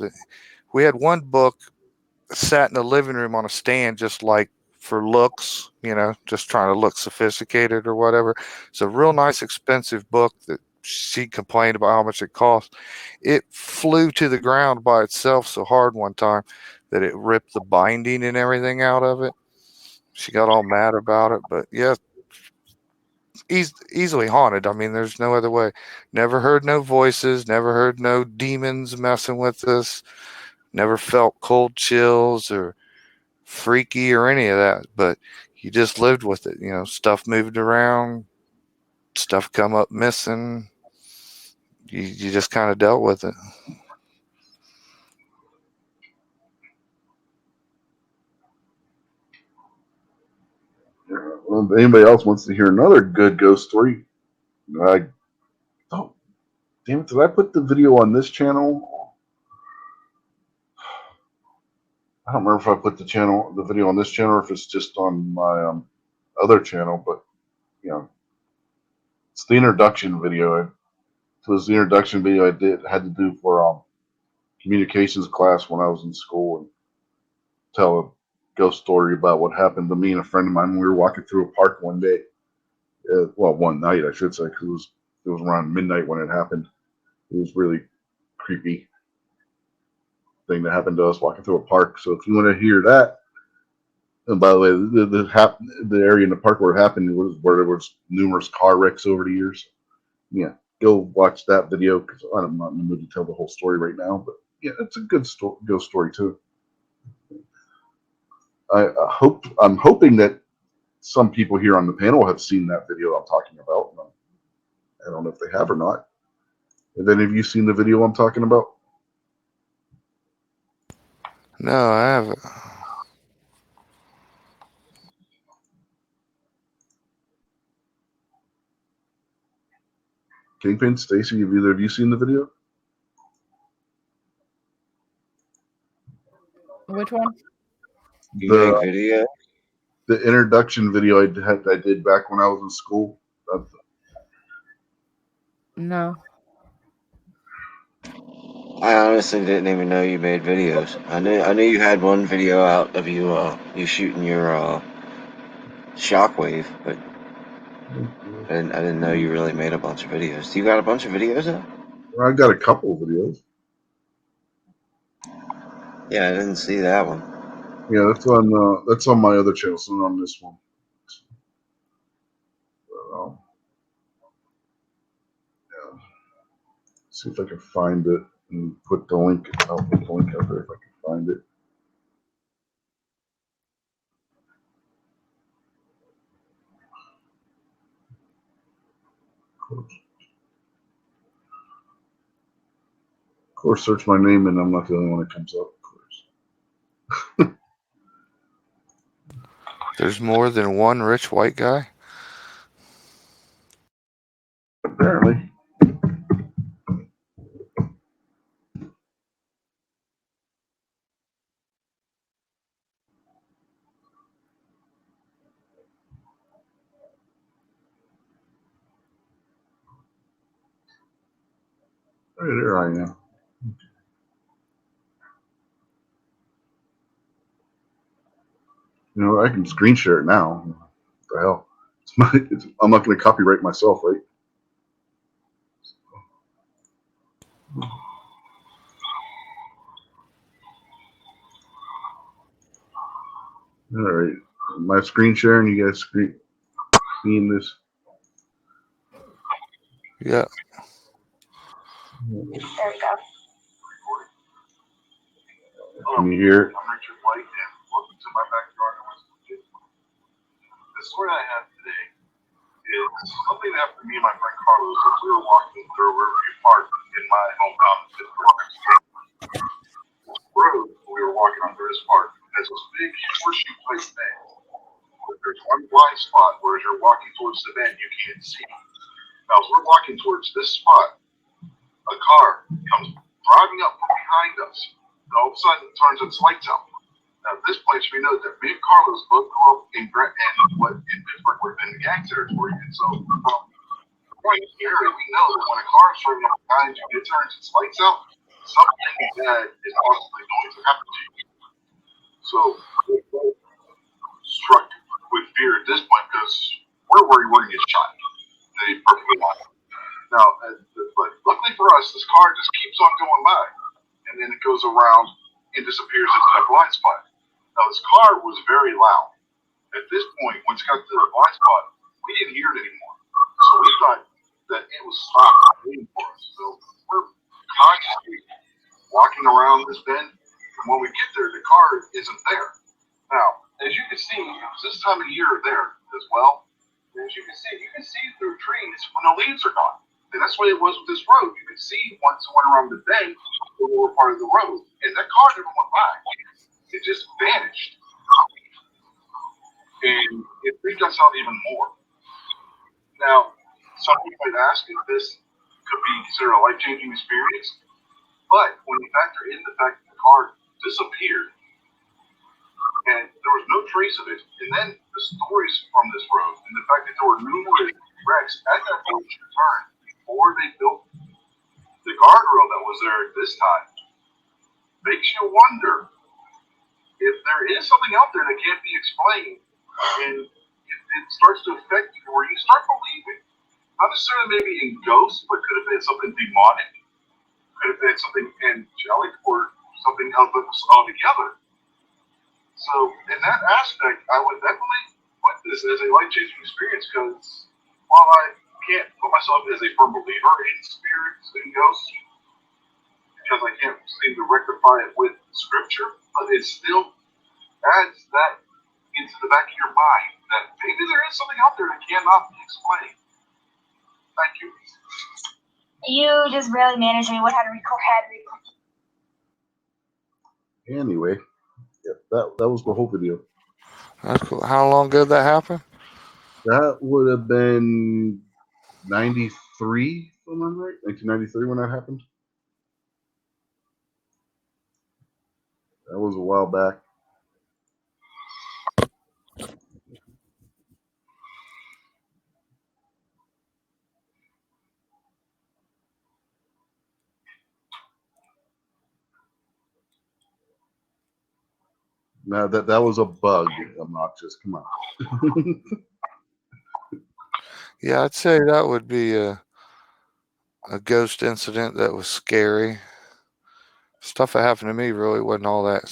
We had one book sat in the living room on a stand, just like for looks, just trying to look sophisticated or whatever. It's a real nice, expensive book that she complained about how much it cost. It flew to the ground by itself so hard one time that it ripped the binding and everything out of it. She got all mad about it, but yeah, easily haunted. I mean, there's no other way. Never heard no voices, never heard no demons messing with us, never felt cold chills or freaky or any of that, but you just lived with it. Stuff moved around, stuff come up missing. You just kind of dealt with it. Well, if anybody else wants to hear another good ghost story, damn it, did I put the video on this channel? I don't remember if I put the video on this channel or if it's just on my other channel, but you know, it's the introduction video. It was the introduction video I had to do for communications class when I was in school, and tell a ghost story about what happened to me and a friend of mine when we were walking through a park one day. Well, one night I should say, because it was around midnight when it happened. It was really creepy thing that happened to us walking through a park. So if you want to hear that, and by the way, the area in the park where it happened was where there was numerous car wrecks over the years. Yeah, go watch that video because I'm not in the mood to tell the whole story right now. But yeah, it's a good ghost story too. I'm hoping that some people here on the panel have seen that video I'm talking about. I don't know if they have or not. Have any of you seen the video I'm talking about? No, I haven't. Kingpin, Stacy, have either of you seen the video? Which one? You make The video? the introduction video I did back when I was in school. No. I honestly didn't even know you made videos. I knew you had one video out of you shooting your shockwave, but I didn't know you really made a bunch of videos. Do you got a bunch of videos out? I got a couple of videos. Yeah, I didn't see that one. Yeah, that's on my other channel, so not on this one. Yeah. See if I can find it and put the link. I'll put the link out there if I can find it. Of course, search my name, and I'm not the only one that comes up. Of course. There's more than one rich white guy? Apparently. Hey, there I am. You know, I can screen share it now. What the hell? I'm not going to copyright myself, right? All right. My screen sharing, you guys seeing this? Yeah. There we go. Can you hear it? I'm Richard White, and welcome to my backyard in West Virginia. The story I have today is something that happened to me and my friend Carlos as we were walking through Riverview Park in my hometown of Pittsburgh, Pennsylvania. Road we were walking on through this park has this big horseshoe type thing. There's one blind spot where as you're walking towards the bend, you can't see. Now, as we're walking towards this spot, a car comes driving up from behind us, and all of a sudden it turns its lights out. Now, at this place, we know that me and Carlos both grew up in Pittsburgh would have been the gang territory, and so from the point here, we know that when a car is driving up behind you, it turns its lights out, something bad is possibly going to happen to you. So we're both struck with fear at this point because we're worried we're going to get shot. To be perfectly honest. Now, but luckily for us, this car just keeps on going by, and then it goes around and disappears into that blind spot. Now, this car was very loud. At this point, once it got to the blind spot, we didn't hear it anymore. So we thought that it was stopped waiting for us. So we're consciously walking around this bend, and when we get there, the car isn't there. Now, as you can see, it's this time of year there as well. And as you can see through trees when the leaves are gone. And that's the way it was with this road. You could see once it went around the bend, the lower part of the road. And that car never went by. It just vanished. And it freaked us out even more. Now, some people might ask if this could be considered a life-changing experience. But when you factor in the fact that the car disappeared, and there was no trace of it. And then the stories from this road and the fact that there were numerous wrecks at that fortune turn before they built the guardrail that was there at this time makes you wonder if there is something out there that can't be explained, and it starts to affect you where you start believing, not necessarily maybe in ghosts, but could have been something demonic, could have been something angelic, or something else altogether. So in that aspect, I would definitely put this as a life-changing experience, because while I can't put myself as a firm believer in spirits and ghosts, because I can't seem to rectify it with scripture, but it still adds that into the back of your mind that maybe there is something out there that cannot be explained. Thank you. You just barely managed me. What had to record? Anyway, yeah, that was the whole video. That's cool. How long ago did that happen? That would have been 93, if I'm right? 1993 when that happened. That was a while back. Now that was a bug, obnoxious. Come on. Yeah, I'd say that would be a ghost incident that was scary. Stuff that happened to me really wasn't all that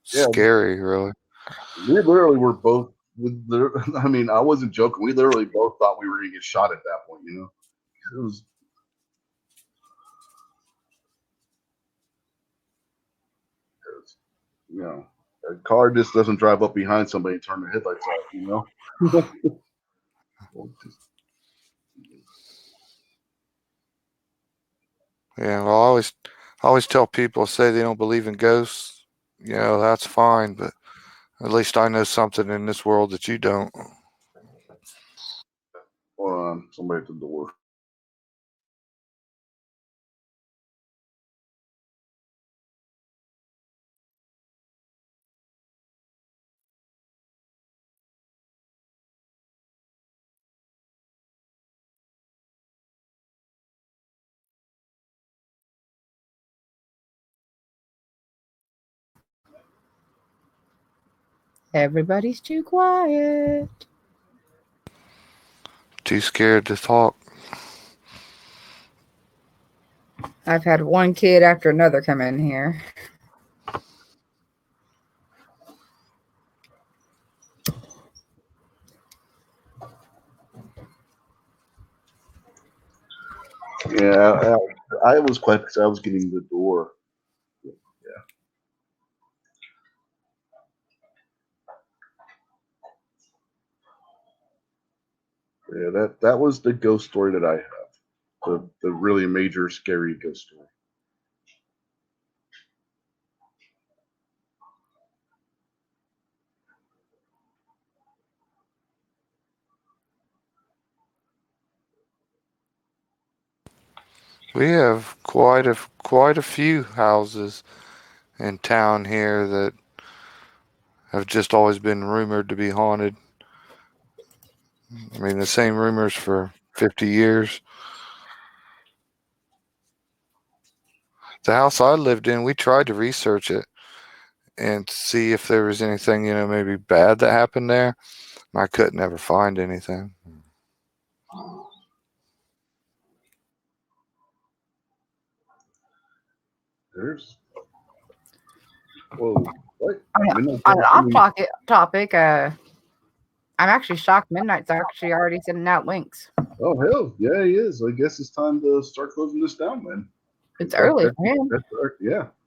scary, really. We literally were both. I mean, I wasn't joking. We literally both thought we were going to get shot at that point. You know, it was. You know, a car just doesn't drive up behind somebody and turn their headlights off. You know. Yeah, well, I always tell people, say they don't believe in ghosts, you know, that's fine, but at least I know something in this world that you don't. Hold on, somebody at the door. Everybody's too quiet. Too scared to talk. I've had one kid after another come in here. Yeah, I was quiet because I was getting the door. Yeah, that was the ghost story that I have. The really major scary ghost story. We have quite a few houses in town here that have just always been rumored to be haunted. I mean, the same rumors for 50 years. The house I lived in, we tried to research it and see if there was anything, you know, maybe bad that happened there. I couldn't ever find anything. There's. Whoa! What? On an off-topic, I'm actually shocked Midnight's actually already sending out links. Oh hell, yeah, he is. I guess it's time to start closing this down, then. It's early for him.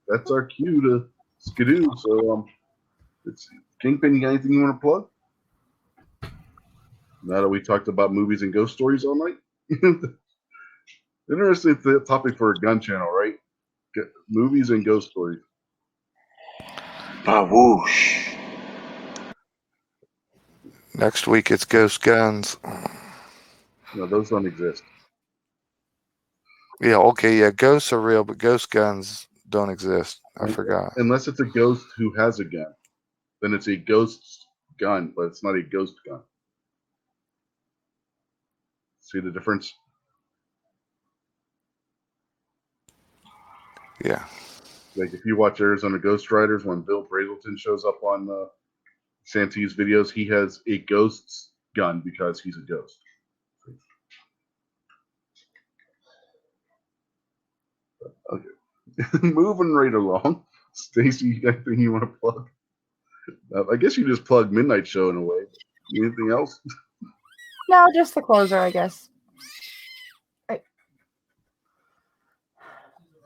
That's our cue to skidoo. So, it's Kingpin. You got anything you want to plug? Now that we talked about movies and ghost stories all night. Interesting topic for a gun channel, right? Movies and ghost stories. Whoosh. Next week it's Ghost Guns. No, those don't exist. Yeah, okay, yeah, ghosts are real, but ghost guns don't exist. I forgot. Unless it's a ghost who has a gun. then it's a ghost gun, but it's not a ghost gun. See the difference? Yeah. Like if you watch Arizona Ghost Riders, when Bill Brazelton shows up on Santee's videos, he has a ghost gun because he's a ghost. Okay. Moving right along. Stacy, anything you want to plug? I guess you just plug Midnight Show in a way. Anything else? No, just the closer, I guess. Right.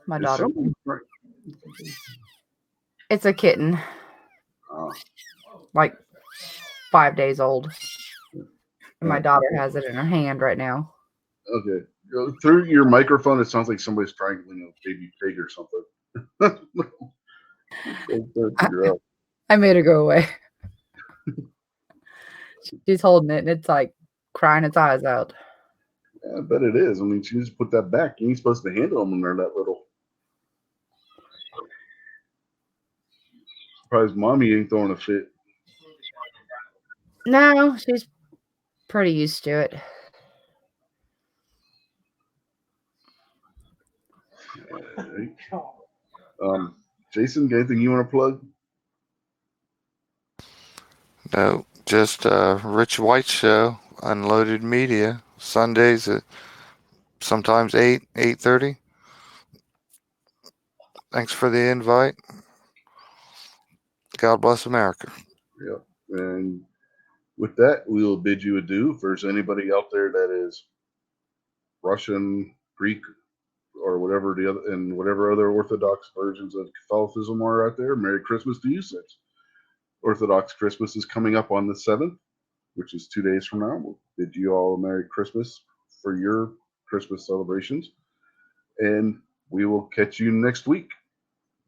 My Is daughter. something right? It's a kitten, like 5 days old. And my daughter has it in her hand right now. Okay. Through your microphone, it sounds like somebody's strangling a baby pig or something. I made her go away. She's holding it, and it's like crying its eyes out. Yeah, I bet it is. I mean, she just put that back. You ain't supposed to handle them when they're that little. Surprised mommy ain't throwing a fit. No, she's pretty used to it. Jason, anything you want to plug? No, just Rich White Show, Unloaded Media, Sundays at sometimes 8:30. Thanks for the invite. God bless America. Yep. And with that, we will bid you adieu. If there's anybody out there that is Russian, Greek, or whatever the other and whatever other Orthodox versions of Catholicism are out there, Merry Christmas to you, since Orthodox Christmas is coming up on the 7th, which is 2 days from now. We'll bid you all a Merry Christmas for your Christmas celebrations. And we will catch you next week.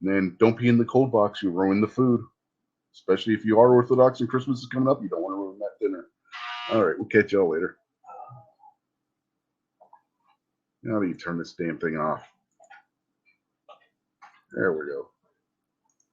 And don't be in the cold box. You'll ruin the food. Especially if you are Orthodox and Christmas is coming up. You don't want to ruin that dinner. All right. We'll catch y'all later. Now that you turn this damn thing off. There we go.